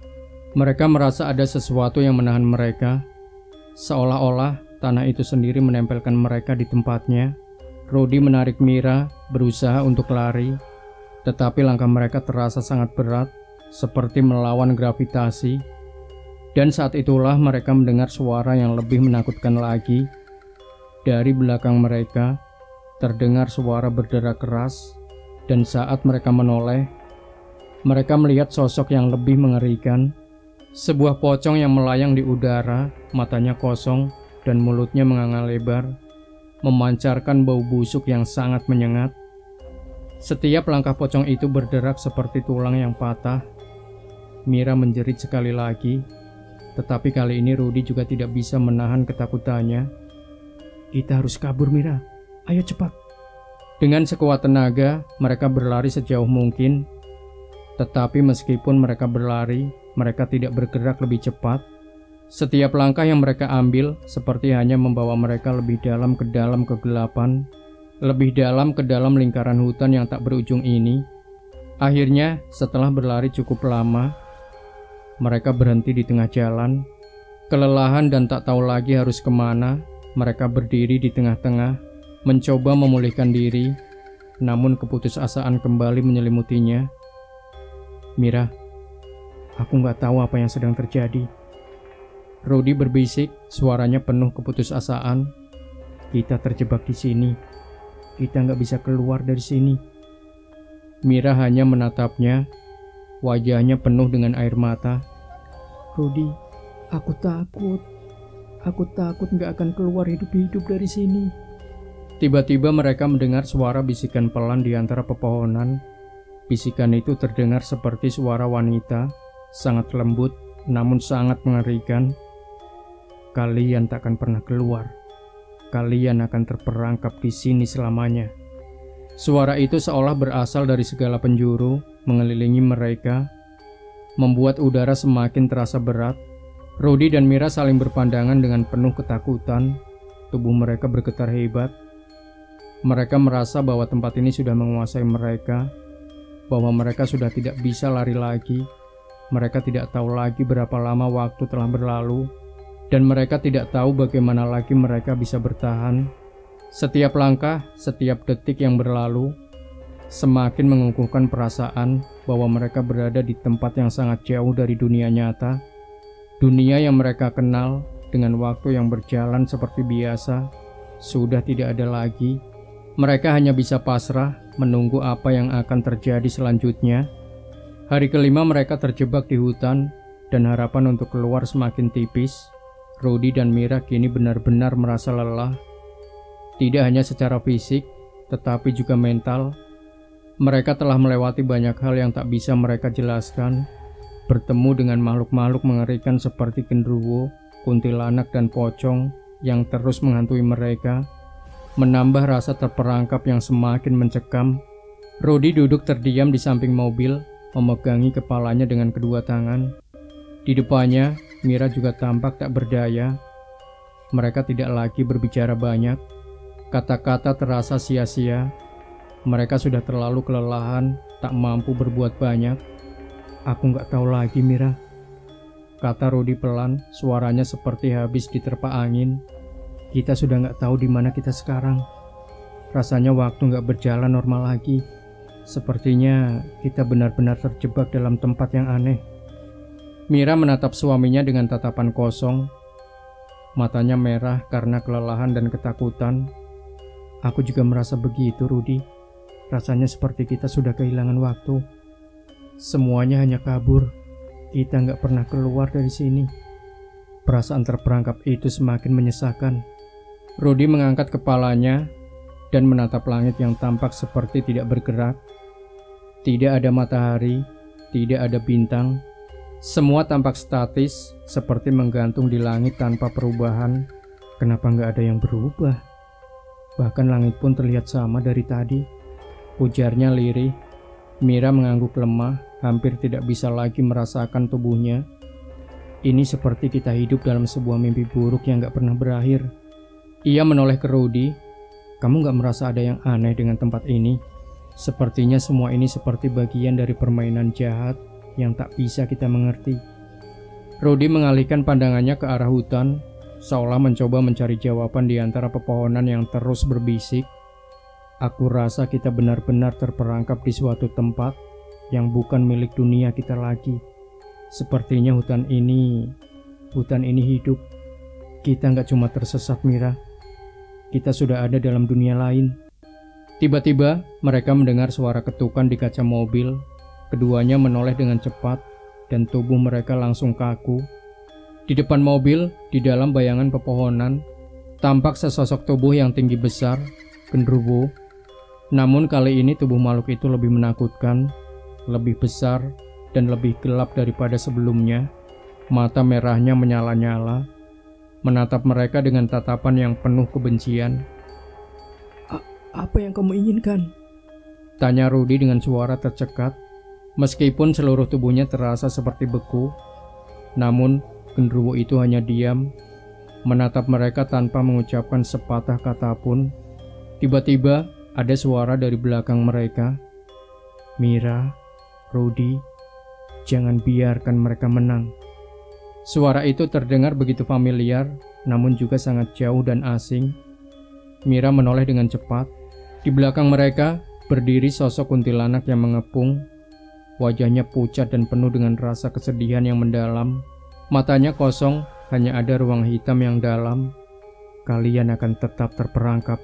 mereka merasa ada sesuatu yang menahan mereka. Seolah-olah tanah itu sendiri menempelkan mereka di tempatnya. Rudy menarik Mira berusaha untuk lari, tetapi langkah mereka terasa sangat berat, seperti melawan gravitasi. Dan saat itulah mereka mendengar suara yang lebih menakutkan lagi. Dari belakang mereka, terdengar suara berderak keras, dan saat mereka menoleh, mereka melihat sosok yang lebih mengerikan. Sebuah pocong yang melayang di udara, matanya kosong, dan mulutnya menganga lebar, memancarkan bau busuk yang sangat menyengat. Setiap langkah pocong itu berderak seperti tulang yang patah. Mira menjerit sekali lagi, tetapi kali ini Rudy juga tidak bisa menahan ketakutannya. Kita harus kabur, Mira. Ayo cepat. Dengan sekuat tenaga, mereka berlari sejauh mungkin. Tetapi meskipun mereka berlari, mereka tidak bergerak lebih cepat. Setiap langkah yang mereka ambil seperti hanya membawa mereka lebih dalam ke dalam kegelapan, lebih dalam ke dalam lingkaran hutan yang tak berujung ini. Akhirnya, setelah berlari cukup lama, mereka berhenti di tengah jalan. Kelelahan dan tak tahu lagi harus kemana, mereka berdiri di tengah-tengah, mencoba memulihkan diri, namun keputusasaan kembali menyelimutinya. Mira, aku nggak tahu apa yang sedang terjadi. Rudy berbisik, suaranya penuh keputusasaan. Kita terjebak di sini. Kita nggak bisa keluar dari sini. Mira hanya menatapnya, wajahnya penuh dengan air mata. Rudy, aku takut. Aku takut nggak akan keluar hidup-hidup dari sini. Tiba-tiba mereka mendengar suara bisikan pelan di antara pepohonan. Bisikan itu terdengar seperti suara wanita, sangat lembut namun sangat mengerikan. Kalian tak akan pernah keluar. Kalian akan terperangkap di sini selamanya. Suara itu seolah berasal dari segala penjuru, mengelilingi mereka, membuat udara semakin terasa berat. Rudy dan Mira saling berpandangan dengan penuh ketakutan. Tubuh mereka bergetar hebat. Mereka merasa bahwa tempat ini sudah menguasai mereka, bahwa mereka sudah tidak bisa lari lagi. Mereka tidak tahu lagi berapa lama waktu telah berlalu, dan mereka tidak tahu bagaimana lagi mereka bisa bertahan. Setiap langkah, setiap detik yang berlalu, semakin mengukuhkan perasaan bahwa mereka berada di tempat yang sangat jauh dari dunia nyata. Dunia yang mereka kenal dengan waktu yang berjalan seperti biasa, sudah tidak ada lagi. Mereka hanya bisa pasrah menunggu apa yang akan terjadi selanjutnya. Hari kelima mereka terjebak di hutan, dan harapan untuk keluar semakin tipis. Rudy dan Mira kini benar-benar merasa lelah. Tidak hanya secara fisik, tetapi juga mental. Mereka telah melewati banyak hal yang tak bisa mereka jelaskan. Bertemu dengan makhluk-makhluk mengerikan seperti genderuwo, kuntilanak, dan pocong yang terus menghantui mereka, menambah rasa terperangkap yang semakin mencekam. Rudy duduk terdiam di samping mobil, memegangi kepalanya dengan kedua tangan. Di depannya, Mira juga tampak tak berdaya. Mereka tidak lagi berbicara banyak. Kata-kata terasa sia-sia. Mereka sudah terlalu kelelahan, tak mampu berbuat banyak. Aku nggak tahu lagi, Mira, kata Rudy pelan, suaranya seperti habis diterpa angin. Kita sudah nggak tahu di mana kita sekarang. Rasanya waktu nggak berjalan normal lagi. Sepertinya kita benar-benar terjebak dalam tempat yang aneh. Mira menatap suaminya dengan tatapan kosong. Matanya merah karena kelelahan dan ketakutan. Aku juga merasa begitu, Rudy. Rasanya seperti kita sudah kehilangan waktu. Semuanya hanya kabur. Kita nggak pernah keluar dari sini. Perasaan terperangkap itu semakin menyesakan. Rudy mengangkat kepalanya dan menatap langit yang tampak seperti tidak bergerak. Tidak ada matahari, tidak ada bintang. Semua tampak statis, seperti menggantung di langit tanpa perubahan. Kenapa nggak ada yang berubah? Bahkan langit pun terlihat sama dari tadi, ujarnya lirih. Mira mengangguk lemah, hampir tidak bisa lagi merasakan tubuhnya. Ini seperti kita hidup dalam sebuah mimpi buruk yang gak pernah berakhir. Ia menoleh ke Rudy. Kamu gak merasa ada yang aneh dengan tempat ini? Sepertinya semua ini seperti bagian dari permainan jahat yang tak bisa kita mengerti. Rudy mengalihkan pandangannya ke arah hutan, seolah mencoba mencari jawaban di antara pepohonan yang terus berbisik. Aku rasa kita benar-benar terperangkap di suatu tempat yang bukan milik dunia kita lagi. Sepertinya hutan ini hidup. Kita nggak cuma tersesat, Mira. Kita sudah ada dalam dunia lain. Tiba-tiba mereka mendengar suara ketukan di kaca mobil. Keduanya menoleh dengan cepat dan tubuh mereka langsung kaku. Di depan mobil, di dalam bayangan pepohonan, tampak sesosok tubuh yang tinggi besar, genderuwo. Namun kali ini tubuh makhluk itu lebih menakutkan, lebih besar, dan lebih gelap daripada sebelumnya. Mata merahnya menyala-nyala, menatap mereka dengan tatapan yang penuh kebencian. Apa yang kamu inginkan? Tanya Rudy dengan suara tercekat. Meskipun seluruh tubuhnya terasa seperti beku, namun genderuwo itu hanya diam, menatap mereka tanpa mengucapkan sepatah kata pun. Tiba-tiba ada suara dari belakang mereka. Mira, Rudy, jangan biarkan mereka menang. Suara itu terdengar begitu familiar, namun juga sangat jauh dan asing. Mira menoleh dengan cepat. Di belakang mereka berdiri sosok kuntilanak yang mengepung. Wajahnya pucat dan penuh dengan rasa kesedihan yang mendalam. Matanya kosong, hanya ada ruang hitam yang dalam. Kalian akan tetap terperangkap.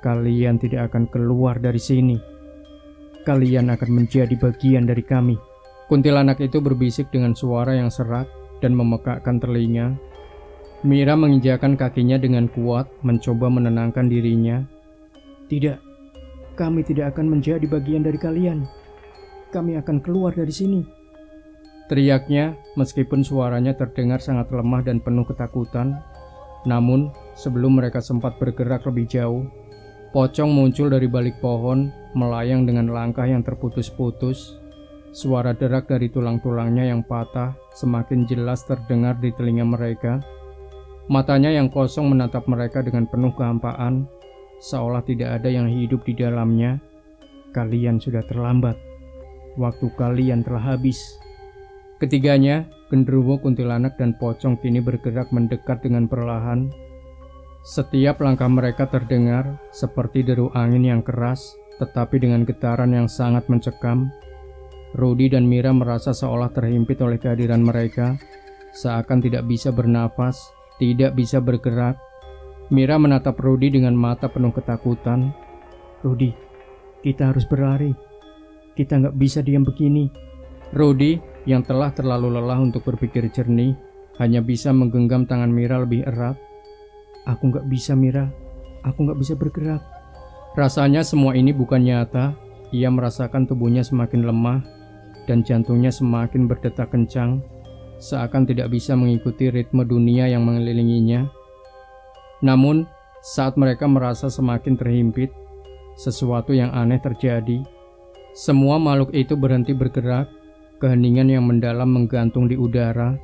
Kalian tidak akan keluar dari sini. Kalian akan menjadi bagian dari kami. Kuntilanak itu berbisik dengan suara yang serak dan memekakkan telinga. Mira menginjakkan kakinya dengan kuat, mencoba menenangkan dirinya. Tidak, kami tidak akan menjadi bagian dari kalian. Kami akan keluar dari sini. Teriaknya, meskipun suaranya terdengar sangat lemah dan penuh ketakutan. Namun, sebelum mereka sempat bergerak lebih jauh, pocong muncul dari balik pohon, melayang dengan langkah yang terputus-putus. Suara derak dari tulang-tulangnya yang patah semakin jelas terdengar di telinga mereka. Matanya yang kosong menatap mereka dengan penuh kehampaan, seolah tidak ada yang hidup di dalamnya. Kalian sudah terlambat. Waktu kalian telah habis. Ketiganya, genderuwo, kuntilanak, dan pocong kini bergerak mendekat dengan perlahan. Setiap langkah mereka terdengar seperti deru angin yang keras, tetapi dengan getaran yang sangat mencekam. Rudy dan Mira merasa seolah terhimpit oleh kehadiran mereka, seakan tidak bisa bernafas, tidak bisa bergerak. Mira menatap Rudy dengan mata penuh ketakutan. Rudy, kita harus berlari. Kita nggak bisa diam begini. Rudy, yang telah terlalu lelah untuk berpikir jernih, hanya bisa menggenggam tangan Mira lebih erat. Aku nggak bisa, Mira. Aku nggak bisa bergerak. Rasanya semua ini bukan nyata. Ia merasakan tubuhnya semakin lemah dan jantungnya semakin berdetak kencang, seakan tidak bisa mengikuti ritme dunia yang mengelilinginya. Namun, saat mereka merasa semakin terhimpit, sesuatu yang aneh terjadi. Semua makhluk itu berhenti bergerak, keheningan yang mendalam menggantung di udara.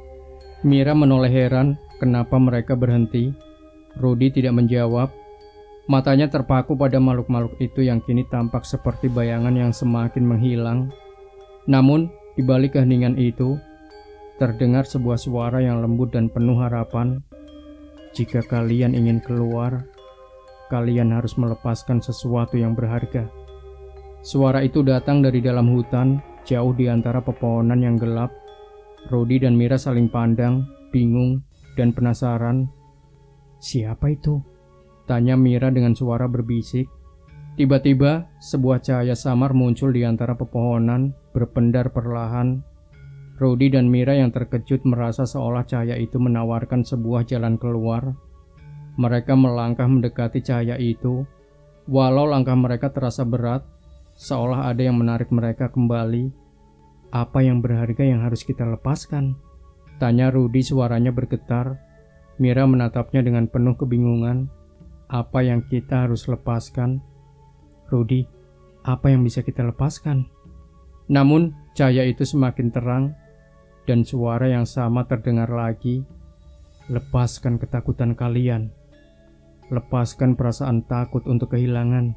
Mira menoleh heran kenapa mereka berhenti. Rudy tidak menjawab. Matanya terpaku pada makhluk-makhluk itu yang kini tampak seperti bayangan yang semakin menghilang. Namun, di balik keheningan itu, terdengar sebuah suara yang lembut dan penuh harapan. Jika kalian ingin keluar, kalian harus melepaskan sesuatu yang berharga. Suara itu datang dari dalam hutan, jauh di antara pepohonan yang gelap. Rudy dan Mira saling pandang, bingung, dan penasaran. Siapa itu? Tanya Mira dengan suara berbisik. Tiba-tiba, sebuah cahaya samar muncul di antara pepohonan, berpendar perlahan. Rudy dan Mira yang terkejut merasa seolah cahaya itu menawarkan sebuah jalan keluar. Mereka melangkah mendekati cahaya itu. Walau langkah mereka terasa berat, seolah ada yang menarik mereka kembali. Apa yang berharga yang harus kita lepaskan? Tanya Rudy, suaranya bergetar. Mira menatapnya dengan penuh kebingungan. Apa yang kita harus lepaskan? Rudy, apa yang bisa kita lepaskan? Namun, cahaya itu semakin terang, dan suara yang sama terdengar lagi. Lepaskan ketakutan kalian. Lepaskan perasaan takut untuk kehilangan.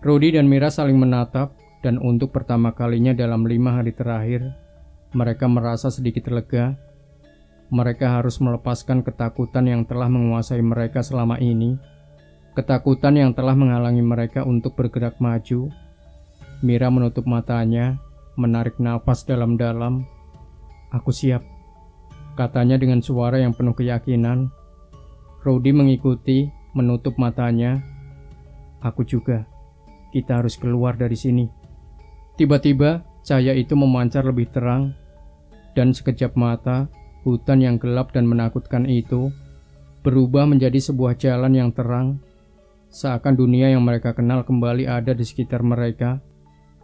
Rudy dan Mira saling menatap, dan untuk pertama kalinya dalam 5 hari terakhir, mereka merasa sedikit lega. Mereka harus melepaskan ketakutan yang telah menguasai mereka selama ini. Ketakutan yang telah menghalangi mereka untuk bergerak maju. Mira menutup matanya, menarik nafas dalam-dalam. "Aku siap," katanya dengan suara yang penuh keyakinan. Rudy mengikuti, menutup matanya. "Aku juga. Kita harus keluar dari sini." Tiba-tiba, cahaya itu memancar lebih terang, dan sekejap mata, hutan yang gelap dan menakutkan itu berubah menjadi sebuah jalan yang terang, seakan dunia yang mereka kenal kembali ada di sekitar mereka.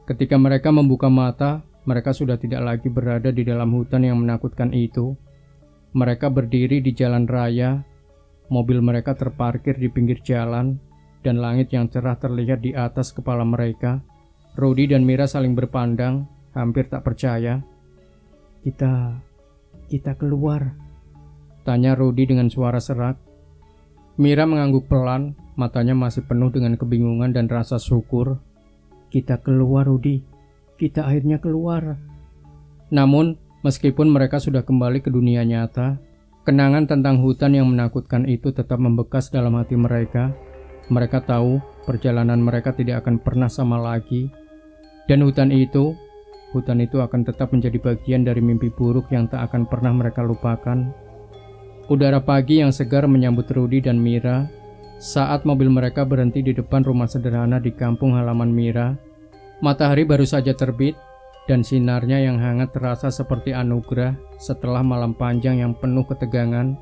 Ketika mereka membuka mata, mereka sudah tidak lagi berada di dalam hutan yang menakutkan itu. Mereka berdiri di jalan raya, mobil mereka terparkir di pinggir jalan, dan langit yang cerah terlihat di atas kepala mereka. Rudy dan Mira saling berpandang, hampir tak percaya. Kita keluar," tanya Rudy dengan suara serak. Mira mengangguk pelan, matanya masih penuh dengan kebingungan dan rasa syukur. "Kita keluar, Rudy. Kita akhirnya keluar." Namun, meskipun mereka sudah kembali ke dunia nyata, kenangan tentang hutan yang menakutkan itu tetap membekas dalam hati mereka. Mereka tahu perjalanan mereka tidak akan pernah sama lagi. Dan hutan itu akan tetap menjadi bagian dari mimpi buruk yang tak akan pernah mereka lupakan. Udara pagi yang segar menyambut Rudy dan Mira saat mobil mereka berhenti di depan rumah sederhana di kampung halaman Mira. Matahari baru saja terbit, dan sinarnya yang hangat terasa seperti anugerah setelah malam panjang yang penuh ketegangan.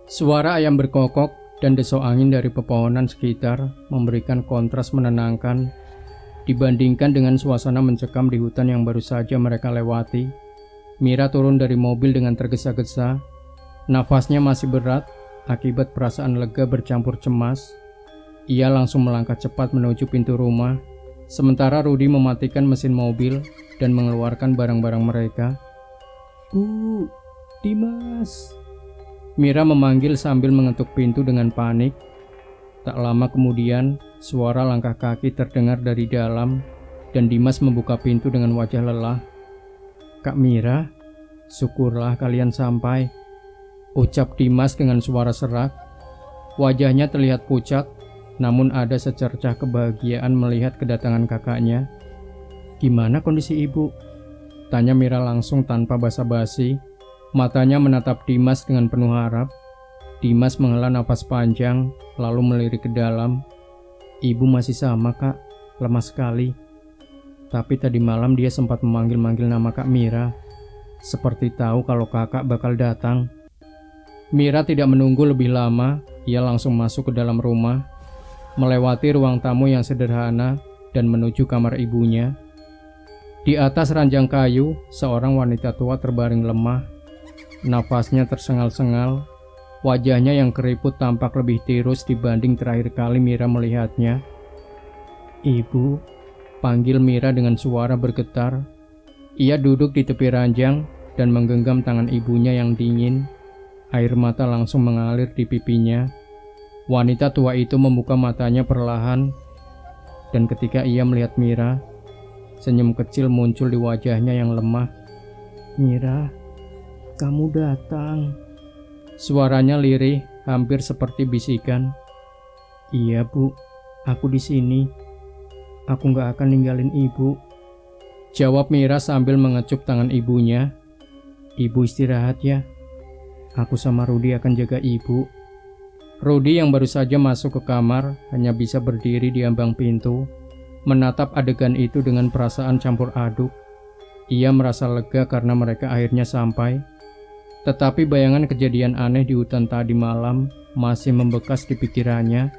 Suara ayam berkokok dan desau angin dari pepohonan sekitar memberikan kontras menenangkan dibandingkan dengan suasana mencekam di hutan yang baru saja mereka lewati. Mira turun dari mobil dengan tergesa-gesa. Nafasnya masih berat akibat perasaan lega bercampur cemas. Ia langsung melangkah cepat menuju pintu rumah, sementara Rudy mematikan mesin mobil dan mengeluarkan barang-barang mereka. "Bu, Dimas!" Mira memanggil sambil mengetuk pintu dengan panik. Tak lama kemudian, suara langkah kaki terdengar dari dalam, dan Dimas membuka pintu dengan wajah lelah. "Kak Mira, syukurlah kalian sampai," ucap Dimas dengan suara serak. Wajahnya terlihat pucat, namun ada secercah kebahagiaan melihat kedatangan kakaknya. "Gimana kondisi ibu?" tanya Mira langsung tanpa basa-basi. Matanya menatap Dimas dengan penuh harap. Dimas menghela nafas panjang, lalu melirik ke dalam. "Ibu masih sama, Kak. Lemah sekali. Tapi tadi malam dia sempat memanggil-manggil nama Kak Mira, seperti tahu kalau kakak bakal datang." Mira tidak menunggu lebih lama, ia langsung masuk ke dalam rumah, melewati ruang tamu yang sederhana dan menuju kamar ibunya. Di atas ranjang kayu, seorang wanita tua terbaring lemah. Nafasnya tersengal-sengal, wajahnya yang keriput tampak lebih tirus dibanding terakhir kali Mira melihatnya. "Ibu," panggil Mira dengan suara bergetar. Ia duduk di tepi ranjang dan menggenggam tangan ibunya yang dingin. Air mata langsung mengalir di pipinya. Wanita tua itu membuka matanya perlahan, dan ketika ia melihat Mira, senyum kecil muncul di wajahnya yang lemah. "Mira, kamu datang." Suaranya lirih, hampir seperti bisikan. "Iya, Bu. Aku di sini. Aku gak akan ninggalin ibu," jawab Mira sambil mengecup tangan ibunya. "Ibu istirahat ya. Aku sama Rudy akan jaga ibu." Rudy yang baru saja masuk ke kamar hanya bisa berdiri di ambang pintu, menatap adegan itu dengan perasaan campur aduk. Ia merasa lega karena mereka akhirnya sampai. Tetapi bayangan kejadian aneh di hutan tadi malam masih membekas di pikirannya.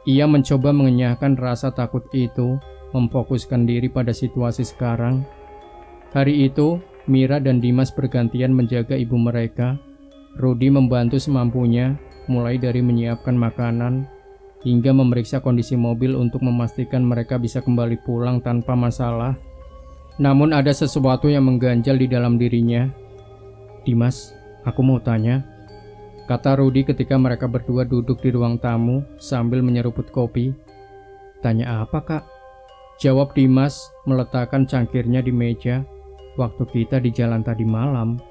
Ia mencoba mengenyahkan rasa takut itu, memfokuskan diri pada situasi sekarang. Hari itu, Mira dan Dimas bergantian menjaga ibu mereka. Rudy membantu semampunya, mulai dari menyiapkan makanan, hingga memeriksa kondisi mobil untuk memastikan mereka bisa kembali pulang tanpa masalah. Namun ada sesuatu yang mengganjal di dalam dirinya. "Dimas, aku mau tanya," kata Rudy ketika mereka berdua duduk di ruang tamu sambil menyeruput kopi. "Tanya apa, Kak?" jawab Dimas meletakkan cangkirnya di meja. "Waktu kita di jalan tadi malam,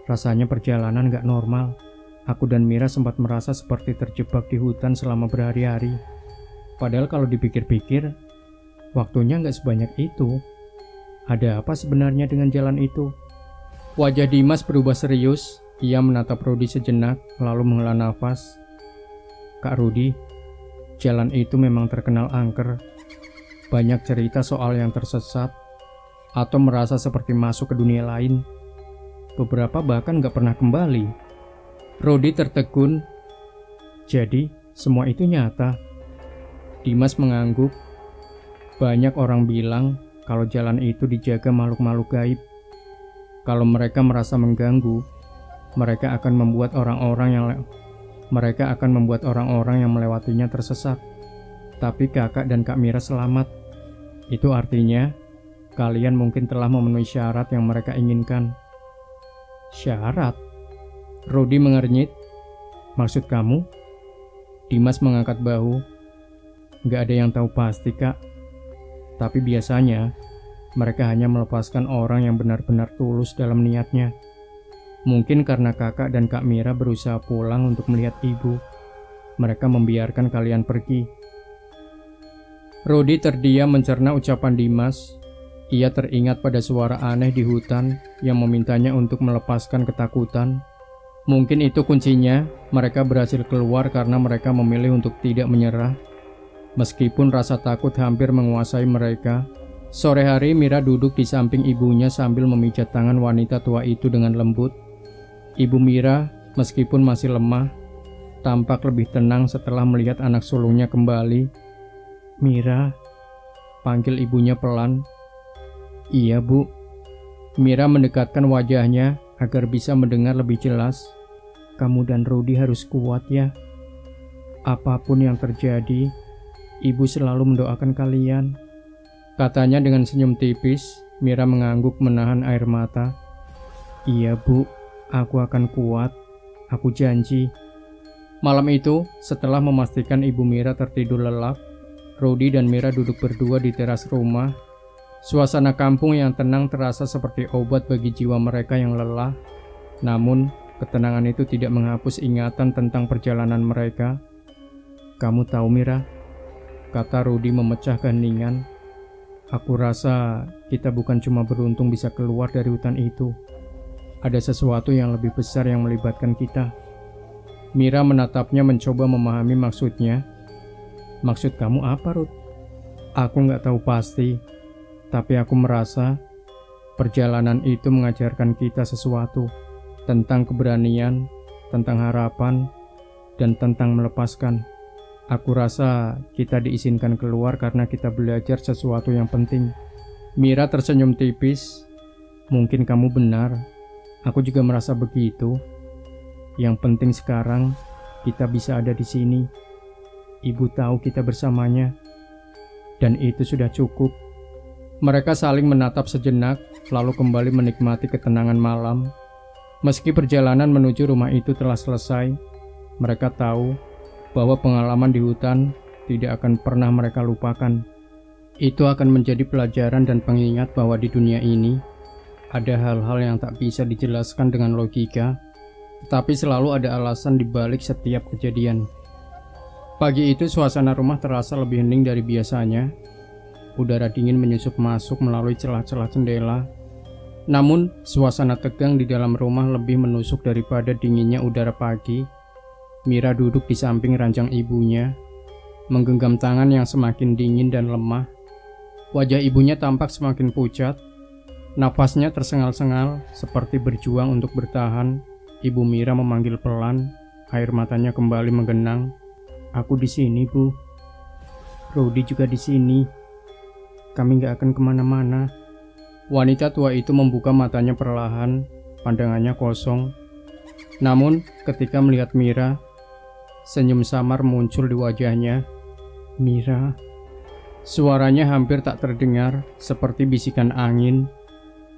rasanya perjalanan gak normal. Aku dan Mira sempat merasa seperti terjebak di hutan selama berhari-hari. Padahal kalau dipikir-pikir, waktunya nggak sebanyak itu. Ada apa sebenarnya dengan jalan itu? Wajah Dimas berubah serius. Ia menatap Rudi sejenak, lalu menghela nafas. Kak Rudi, jalan itu memang terkenal angker. Banyak cerita soal yang tersesat atau merasa seperti masuk ke dunia lain. Beberapa bahkan nggak pernah kembali. Rudi tertegun. Jadi, semua itu nyata. Dimas mengangguk. Banyak orang bilang kalau jalan itu dijaga makhluk-makhluk gaib. Kalau mereka merasa mengganggu, mereka akan membuat orang-orang yang melewatinya tersesat. Tapi kakak dan Kak Mira selamat. Itu artinya kalian mungkin telah memenuhi syarat yang mereka inginkan. Syarat? Rudi mengernyit. Maksud kamu? Dimas mengangkat bahu. Gak ada yang tahu pasti, Kak. Tapi biasanya mereka hanya melepaskan orang yang benar-benar tulus dalam niatnya. Mungkin karena kakak dan Kak Mira berusaha pulang untuk melihat ibu, mereka membiarkan kalian pergi. Rudi terdiam mencerna ucapan Dimas. Ia teringat pada suara aneh di hutan yang memintanya untuk melepaskan ketakutan. Mungkin itu kuncinya, mereka berhasil keluar karena mereka memilih untuk tidak menyerah. Meskipun rasa takut hampir menguasai mereka. Sore hari Mira duduk di samping ibunya sambil memijat tangan wanita tua itu dengan lembut. Ibu Mira, meskipun masih lemah, tampak lebih tenang setelah melihat anak sulungnya kembali. Mira, panggil ibunya pelan. Iya, Bu. Mira mendekatkan wajahnya agar bisa mendengar lebih jelas. Kamu dan Rudi harus kuat ya. Apapun yang terjadi, Ibu selalu mendoakan kalian. Katanya dengan senyum tipis. Mira mengangguk menahan air mata. Iya, Bu. Aku akan kuat. Aku janji. Malam itu, setelah memastikan Ibu Mira tertidur lelap, Rudi dan Mira duduk berdua di teras rumah. Suasana kampung yang tenang terasa seperti obat bagi jiwa mereka yang lelah. Namun, ketenangan itu tidak menghapus ingatan tentang perjalanan mereka. Kamu tahu, Mira, kata Rudi memecah keheningan. Aku rasa kita bukan cuma beruntung bisa keluar dari hutan itu. Ada sesuatu yang lebih besar yang melibatkan kita. Mira menatapnya mencoba memahami maksudnya. Maksud kamu apa, Ruth? Aku nggak tahu pasti, tapi aku merasa perjalanan itu mengajarkan kita sesuatu tentang keberanian, tentang harapan, dan tentang melepaskan. Aku rasa kita diizinkan keluar karena kita belajar sesuatu yang penting. Mira tersenyum tipis. Mungkin kamu benar. Aku juga merasa begitu. Yang penting sekarang kita bisa ada di sini. Ibu tahu kita bersamanya. Dan itu sudah cukup. Mereka saling menatap sejenak, lalu kembali menikmati ketenangan malam. Meski perjalanan menuju rumah itu telah selesai, mereka tahu bahwa pengalaman di hutan tidak akan pernah mereka lupakan. Itu akan menjadi pelajaran dan pengingat bahwa di dunia ini ada hal-hal yang tak bisa dijelaskan dengan logika, tetapi selalu ada alasan di balik setiap kejadian. Pagi itu suasana rumah terasa lebih hening dari biasanya. Udara dingin menyusup masuk melalui celah-celah jendela. Namun, suasana tegang di dalam rumah lebih menusuk daripada dinginnya udara pagi. Mira duduk di samping ranjang ibunya, menggenggam tangan yang semakin dingin dan lemah. Wajah ibunya tampak semakin pucat. Napasnya tersengal-sengal, seperti berjuang untuk bertahan. Ibu Mira memanggil pelan, air matanya kembali menggenang. Aku di sini, Bu. Rudi juga di sini. Kami gak akan kemana-mana. Wanita tua itu membuka matanya perlahan, pandangannya kosong. Namun, ketika melihat Mira, senyum samar muncul di wajahnya. Mira. Suaranya hampir tak terdengar, seperti bisikan angin.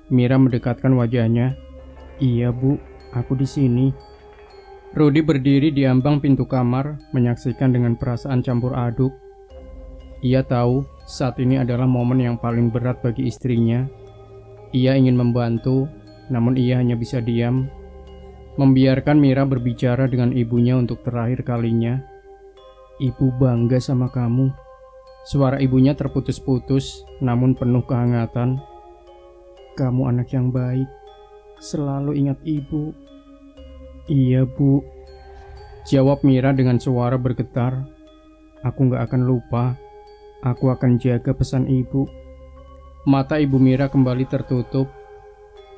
Mira mendekatkan wajahnya. Iya, Bu. Aku di sini. Rudi berdiri di ambang pintu kamar, menyaksikan dengan perasaan campur aduk. Ia tahu saat ini adalah momen yang paling berat bagi istrinya. Ia ingin membantu, namun ia hanya bisa diam. membiarkan Mira berbicara dengan ibunya untuk terakhir kalinya. Ibu bangga sama kamu. Suara ibunya terputus-putus namun penuh kehangatan. Kamu anak yang baik, selalu ingat ibu. Iya bu, jawab Mira dengan suara bergetar. Aku gak akan lupa, aku akan jaga pesan ibu. Mata ibu Mira kembali tertutup,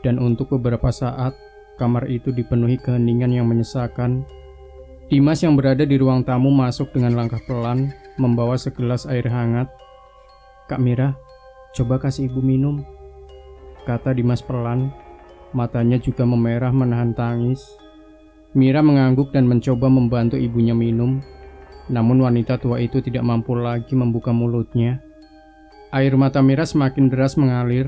dan untuk beberapa saat, kamar itu dipenuhi keheningan yang menyesakan. Dimas yang berada di ruang tamu masuk dengan langkah pelan, membawa segelas air hangat. Kak Mira, coba kasih ibu minum, kata Dimas pelan. Matanya juga memerah menahan tangis. Mira mengangguk dan mencoba membantu ibunya minum. Namun wanita tua itu tidak mampu lagi membuka mulutnya. Air mata Mira semakin deras mengalir,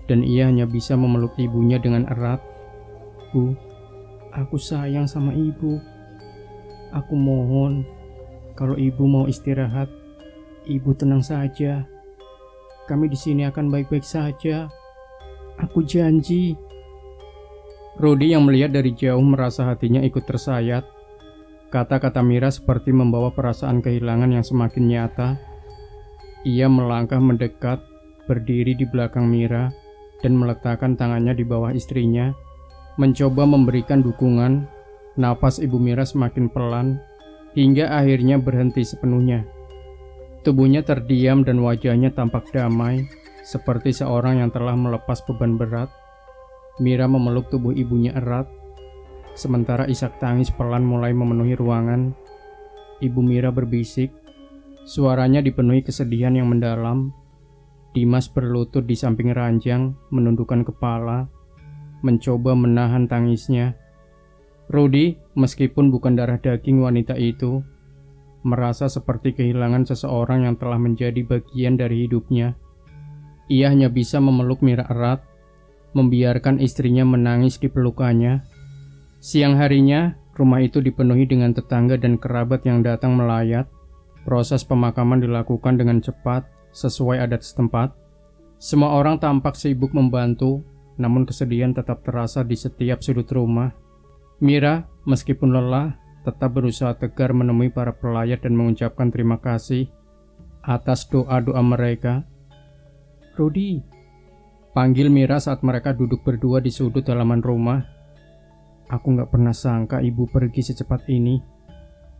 dan ia hanya bisa memeluk ibunya dengan erat. Bu, aku sayang sama ibu. Aku mohon, kalau ibu mau istirahat, ibu tenang saja. Kami di sini akan baik-baik saja. Aku janji. Rudi yang melihat dari jauh merasa hatinya ikut tersayat. Kata-kata Mira seperti membawa perasaan kehilangan yang semakin nyata. Ia melangkah mendekat, berdiri di belakang Mira, dan meletakkan tangannya di bawah istrinya, mencoba memberikan dukungan. Napas ibu Mira semakin pelan, hingga akhirnya berhenti sepenuhnya. Tubuhnya terdiam dan wajahnya tampak damai, seperti seorang yang telah melepas beban berat. Mira memeluk tubuh ibunya erat, sementara isak tangis pelan mulai memenuhi ruangan. Ibu Mira berbisik, suaranya dipenuhi kesedihan yang mendalam. Dimas berlutut di samping ranjang, menundukkan kepala, mencoba menahan tangisnya. Rudi, meskipun bukan darah daging wanita itu, merasa seperti kehilangan seseorang yang telah menjadi bagian dari hidupnya. Ia hanya bisa memeluk Mira erat, membiarkan istrinya menangis di pelukannya. Siang harinya, rumah itu dipenuhi dengan tetangga dan kerabat yang datang melayat. Proses pemakaman dilakukan dengan cepat, sesuai adat setempat. Semua orang tampak sibuk membantu, namun kesedihan tetap terasa di setiap sudut rumah. Mira, meskipun lelah, tetap berusaha tegar menemui para pelayat dan mengucapkan terima kasih atas doa-doa mereka. Rudi, panggil Mira saat mereka duduk berdua di sudut halaman rumah. Aku gak pernah sangka ibu pergi secepat ini.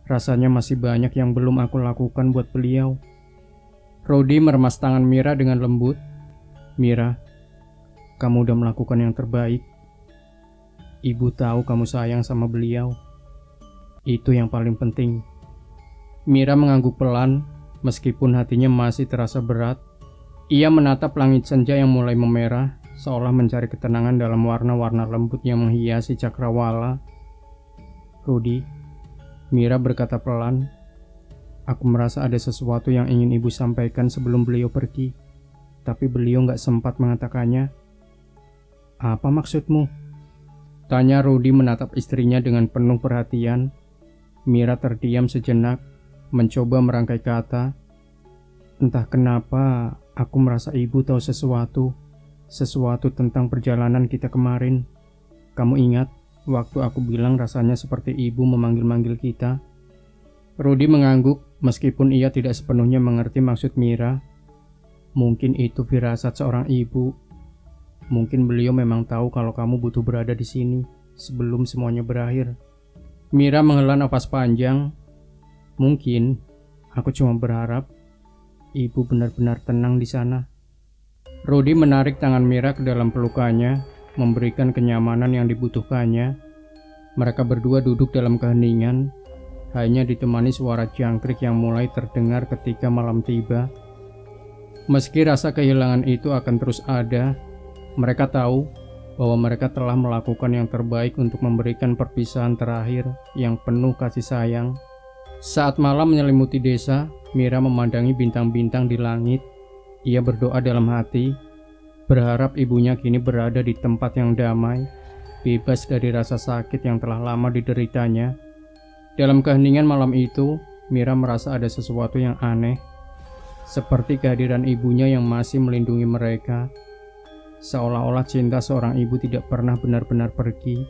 Rasanya masih banyak yang belum aku lakukan buat beliau. Rudi meremas tangan Mira dengan lembut. Mira, kamu udah melakukan yang terbaik. Ibu tahu kamu sayang sama beliau. Itu yang paling penting. Mira mengangguk pelan, meskipun hatinya masih terasa berat. Ia menatap langit senja yang mulai memerah, seolah mencari ketenangan dalam warna-warna lembut yang menghiasi cakrawala. Rudi, Mira berkata pelan, aku merasa ada sesuatu yang ingin ibu sampaikan sebelum beliau pergi, tapi beliau gak sempat mengatakannya. Apa maksudmu? Tanya Rudi menatap istrinya dengan penuh perhatian. Mira terdiam sejenak, mencoba merangkai kata. Entah kenapa, aku merasa ibu tahu sesuatu tentang perjalanan kita kemarin. Kamu ingat waktu aku bilang rasanya seperti ibu memanggil-manggil kita? Rudi mengangguk meskipun ia tidak sepenuhnya mengerti maksud Mira. Mungkin itu firasat seorang ibu. Mungkin beliau memang tahu kalau kamu butuh berada di sini sebelum semuanya berakhir. Mira menghela nafas panjang. Mungkin, aku cuma berharap ibu benar-benar tenang di sana. Rudi menarik tangan Mira ke dalam pelukannya, memberikan kenyamanan yang dibutuhkannya. Mereka berdua duduk dalam keheningan, hanya ditemani suara jangkrik yang mulai terdengar ketika malam tiba. Meski rasa kehilangan itu akan terus ada, mereka tahu bahwa mereka telah melakukan yang terbaik untuk memberikan perpisahan terakhir yang penuh kasih sayang. Saat malam menyelimuti desa, Mira memandangi bintang-bintang di langit. Ia berdoa dalam hati, berharap ibunya kini berada di tempat yang damai, bebas dari rasa sakit yang telah lama dideritanya. Dalam keheningan malam itu, Mira merasa ada sesuatu yang aneh, seperti kehadiran ibunya yang masih melindungi mereka. Seolah-olah cinta seorang ibu tidak pernah benar-benar pergi.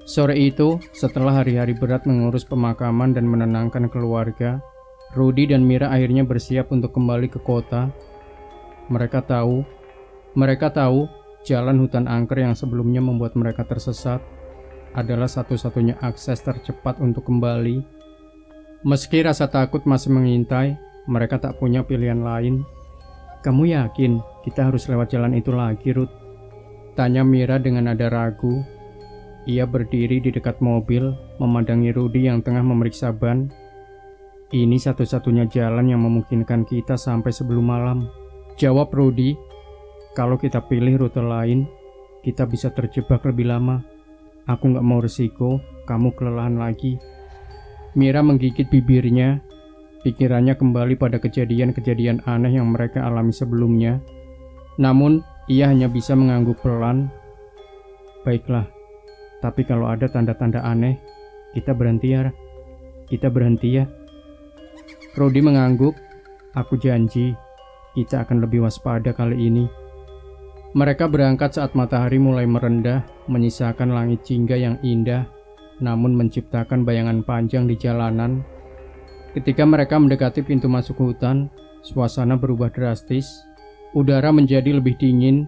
Sore itu, setelah hari-hari berat mengurus pemakaman dan menenangkan keluarga, Rudy dan Mira akhirnya bersiap untuk kembali ke kota. Mereka tahu jalan hutan angker yang sebelumnya membuat mereka tersesat adalah satu-satunya akses tercepat untuk kembali. Meski rasa takut masih mengintai, mereka tak punya pilihan lain. "Kamu yakin kita harus lewat jalan itu lagi, Ruth?" tanya Mira dengan nada ragu. Ia berdiri di dekat mobil, memandangi Rudy yang tengah memeriksa ban. "Ini satu-satunya jalan yang memungkinkan kita sampai sebelum malam," jawab Rudy. "Kalau kita pilih rute lain, kita bisa terjebak lebih lama. Aku nggak mau risiko kamu kelelahan lagi." Mira menggigit bibirnya. Pikirannya kembali pada kejadian-kejadian aneh yang mereka alami sebelumnya. Namun, ia hanya bisa mengangguk pelan. "Baiklah, tapi kalau ada tanda-tanda aneh, kita berhenti ya. Rudy mengangguk. "Aku janji, kita akan lebih waspada kali ini." Mereka berangkat saat matahari mulai merendah, menyisakan langit jingga yang indah, namun menciptakan bayangan panjang di jalanan. Ketika mereka mendekati pintu masuk hutan, suasana berubah drastis. Udara menjadi lebih dingin,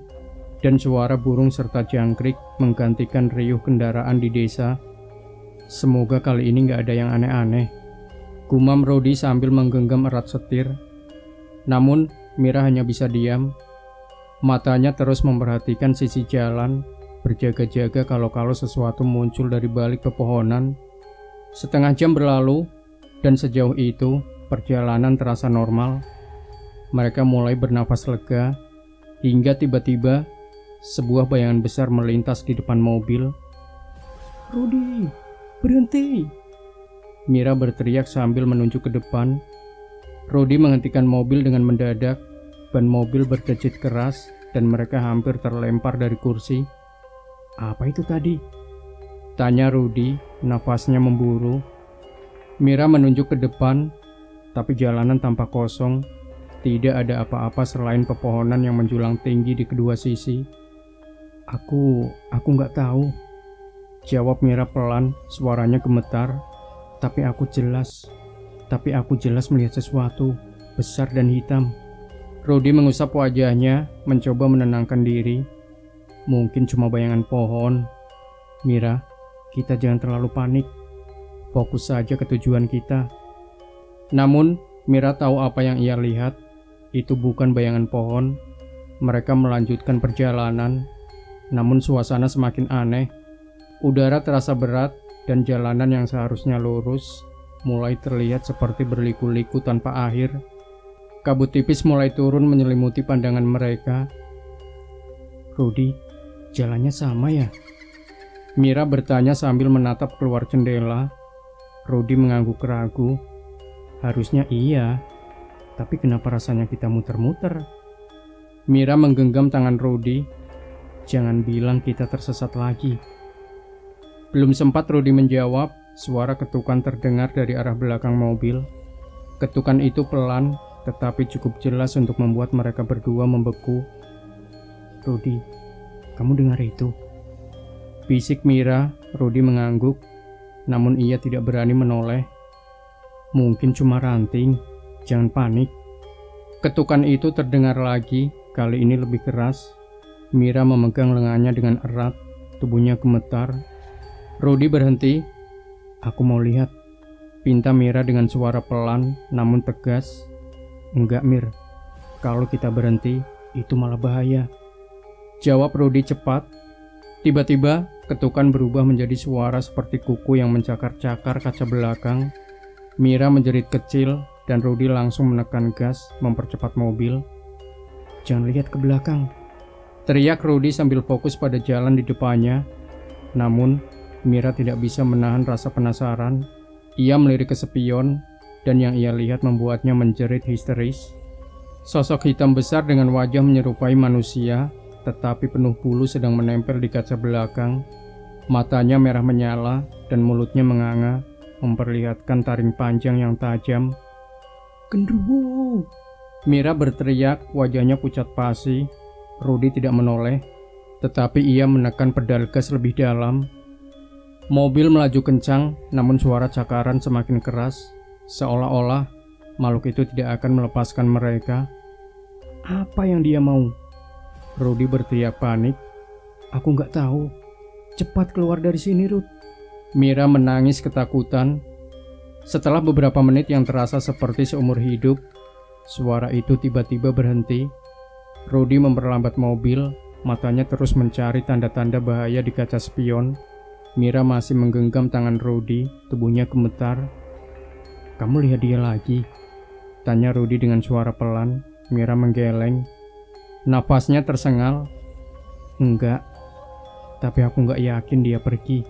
dan suara burung serta jangkrik menggantikan riuh kendaraan di desa. "Semoga kali ini nggak ada yang aneh-aneh," gumam Rudy sambil menggenggam erat setir. Namun, Mira hanya bisa diam. Matanya terus memperhatikan sisi jalan, berjaga-jaga kalau sesuatu muncul dari balik pepohonan. Setengah jam berlalu, dan sejauh itu perjalanan terasa normal. Mereka mulai bernafas lega, hingga tiba-tiba sebuah bayangan besar melintas di depan mobil. "Rudy, berhenti!" Mira berteriak sambil menunjuk ke depan. Rudy menghentikan mobil dengan mendadak. Ban mobil berdecit keras dan mereka hampir terlempar dari kursi. "Apa itu tadi?" tanya Rudy, nafasnya memburu. Mira menunjuk ke depan, tapi jalanan tampak kosong. Tidak ada apa-apa selain pepohonan yang menjulang tinggi di kedua sisi. Aku nggak tahu," jawab Mira pelan, suaranya gemetar. Tapi aku jelas melihat sesuatu besar dan hitam." Rudy mengusap wajahnya, mencoba menenangkan diri. "Mungkin cuma bayangan pohon. Mira, kita jangan terlalu panik. Fokus saja ke tujuan kita." Namun, Mira tahu apa yang ia lihat. Itu bukan bayangan pohon. Mereka melanjutkan perjalanan. Namun suasana semakin aneh. Udara terasa berat dan jalanan yang seharusnya lurus mulai terlihat seperti berliku-liku tanpa akhir. Kabut tipis mulai turun menyelimuti pandangan mereka. "Rudy, jalannya sama ya?" Mira bertanya sambil menatap keluar jendela. Rudy mengangguk ragu. "Harusnya iya, tapi kenapa rasanya kita muter-muter?" Mira menggenggam tangan Rudy. "Jangan bilang kita tersesat lagi." Belum sempat Rudy menjawab, suara ketukan terdengar dari arah belakang mobil. Ketukan itu pelan, tetapi cukup jelas untuk membuat mereka berdua membeku. "Rudy, kamu dengar itu?" bisik Mira. Rudy mengangguk, namun ia tidak berani menoleh. "Mungkin cuma ranting, jangan panik." Ketukan itu terdengar lagi, kali ini lebih keras. Mira memegang lengannya dengan erat, tubuhnya gemetar. "Rudy berhenti." "Aku mau lihat," pinta Mira dengan suara pelan namun tegas. "Enggak, Mir. Kalau kita berhenti, itu malah bahaya," jawab Rudy cepat. Tiba-tiba, ketukan berubah menjadi suara seperti kuku yang mencakar-cakar kaca belakang. Mira menjerit kecil dan Rudy langsung menekan gas, mempercepat mobil. "Jangan lihat ke belakang," teriak Rudy sambil fokus pada jalan di depannya. Namun, Mira tidak bisa menahan rasa penasaran. Ia melirik ke spion, dan yang ia lihat membuatnya menjerit histeris. Sosok hitam besar dengan wajah menyerupai manusia, tetapi penuh bulu sedang menempel di kaca belakang. Matanya merah menyala, dan mulutnya menganga, memperlihatkan taring panjang yang tajam. "Genderuwo!" Mira berteriak, wajahnya pucat pasi. Rudy tidak menoleh, tetapi ia menekan pedal gas lebih dalam. Mobil melaju kencang, namun suara cakaran semakin keras, seolah-olah makhluk itu tidak akan melepaskan mereka. Apa yang dia mau? Rudy berteriak panik. Aku nggak tahu. Cepat keluar dari sini, Ruth. Mira menangis ketakutan. Setelah beberapa menit yang terasa seperti seumur hidup, suara itu tiba-tiba berhenti. Rudy memperlambat mobil, matanya terus mencari tanda-tanda bahaya di kaca spion. Mira masih menggenggam tangan Rudy, tubuhnya gemetar. Kamu lihat dia lagi? Tanya Rudy dengan suara pelan. Mira menggeleng. Napasnya tersengal. Enggak, tapi aku nggak yakin dia pergi.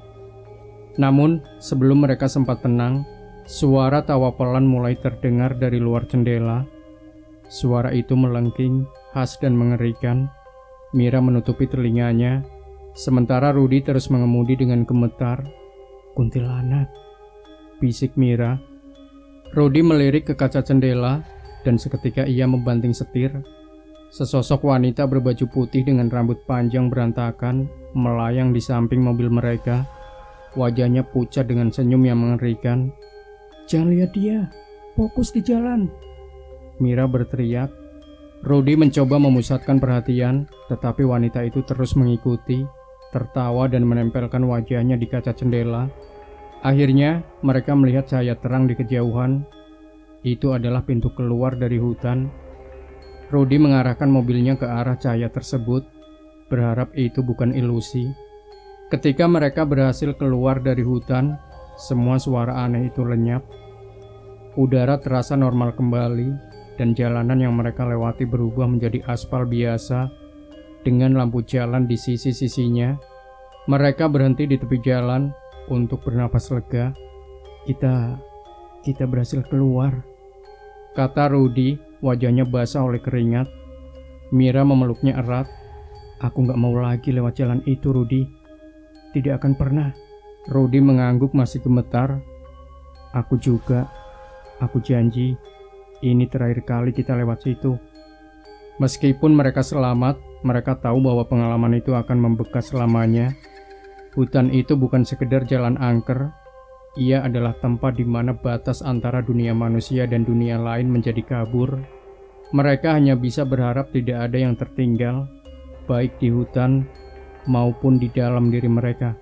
Namun, sebelum mereka sempat tenang, suara tawa pelan mulai terdengar dari luar jendela. Suara itu melengking, khas dan mengerikan. Mira menutupi telinganya, sementara Rudy terus mengemudi dengan gemetar. Kuntilanak, bisik Mira. Rudy melirik ke kaca jendela, dan seketika ia membanting setir. Sesosok wanita berbaju putih dengan rambut panjang berantakan melayang di samping mobil mereka. Wajahnya pucat dengan senyum yang mengerikan. Jangan lihat dia, fokus di jalan, Mira berteriak. Rudy mencoba memusatkan perhatian, tetapi wanita itu terus mengikuti, tertawa dan menempelkan wajahnya di kaca jendela. Akhirnya, mereka melihat cahaya terang di kejauhan. Itu adalah pintu keluar dari hutan. Rudy mengarahkan mobilnya ke arah cahaya tersebut, berharap itu bukan ilusi. Ketika mereka berhasil keluar dari hutan, semua suara aneh itu lenyap. Udara terasa normal kembali, dan jalanan yang mereka lewati berubah menjadi aspal biasa, dengan lampu jalan di sisi-sisinya. Mereka berhenti di tepi jalan untuk bernapas lega. Kita berhasil keluar, kata Rudy, wajahnya basah oleh keringat. Mira memeluknya erat. Aku nggak mau lagi lewat jalan itu, Rudy. Tidak akan pernah. Rudy mengangguk masih gemetar. Aku juga. Aku janji, ini terakhir kali kita lewat situ. Meskipun mereka selamat, mereka tahu bahwa pengalaman itu akan membekas selamanya. Hutan itu bukan sekedar jalan angker. Ia adalah tempat di mana batas antara dunia manusia dan dunia lain menjadi kabur. Mereka hanya bisa berharap tidak ada yang tertinggal, baik di hutan maupun di dalam diri mereka.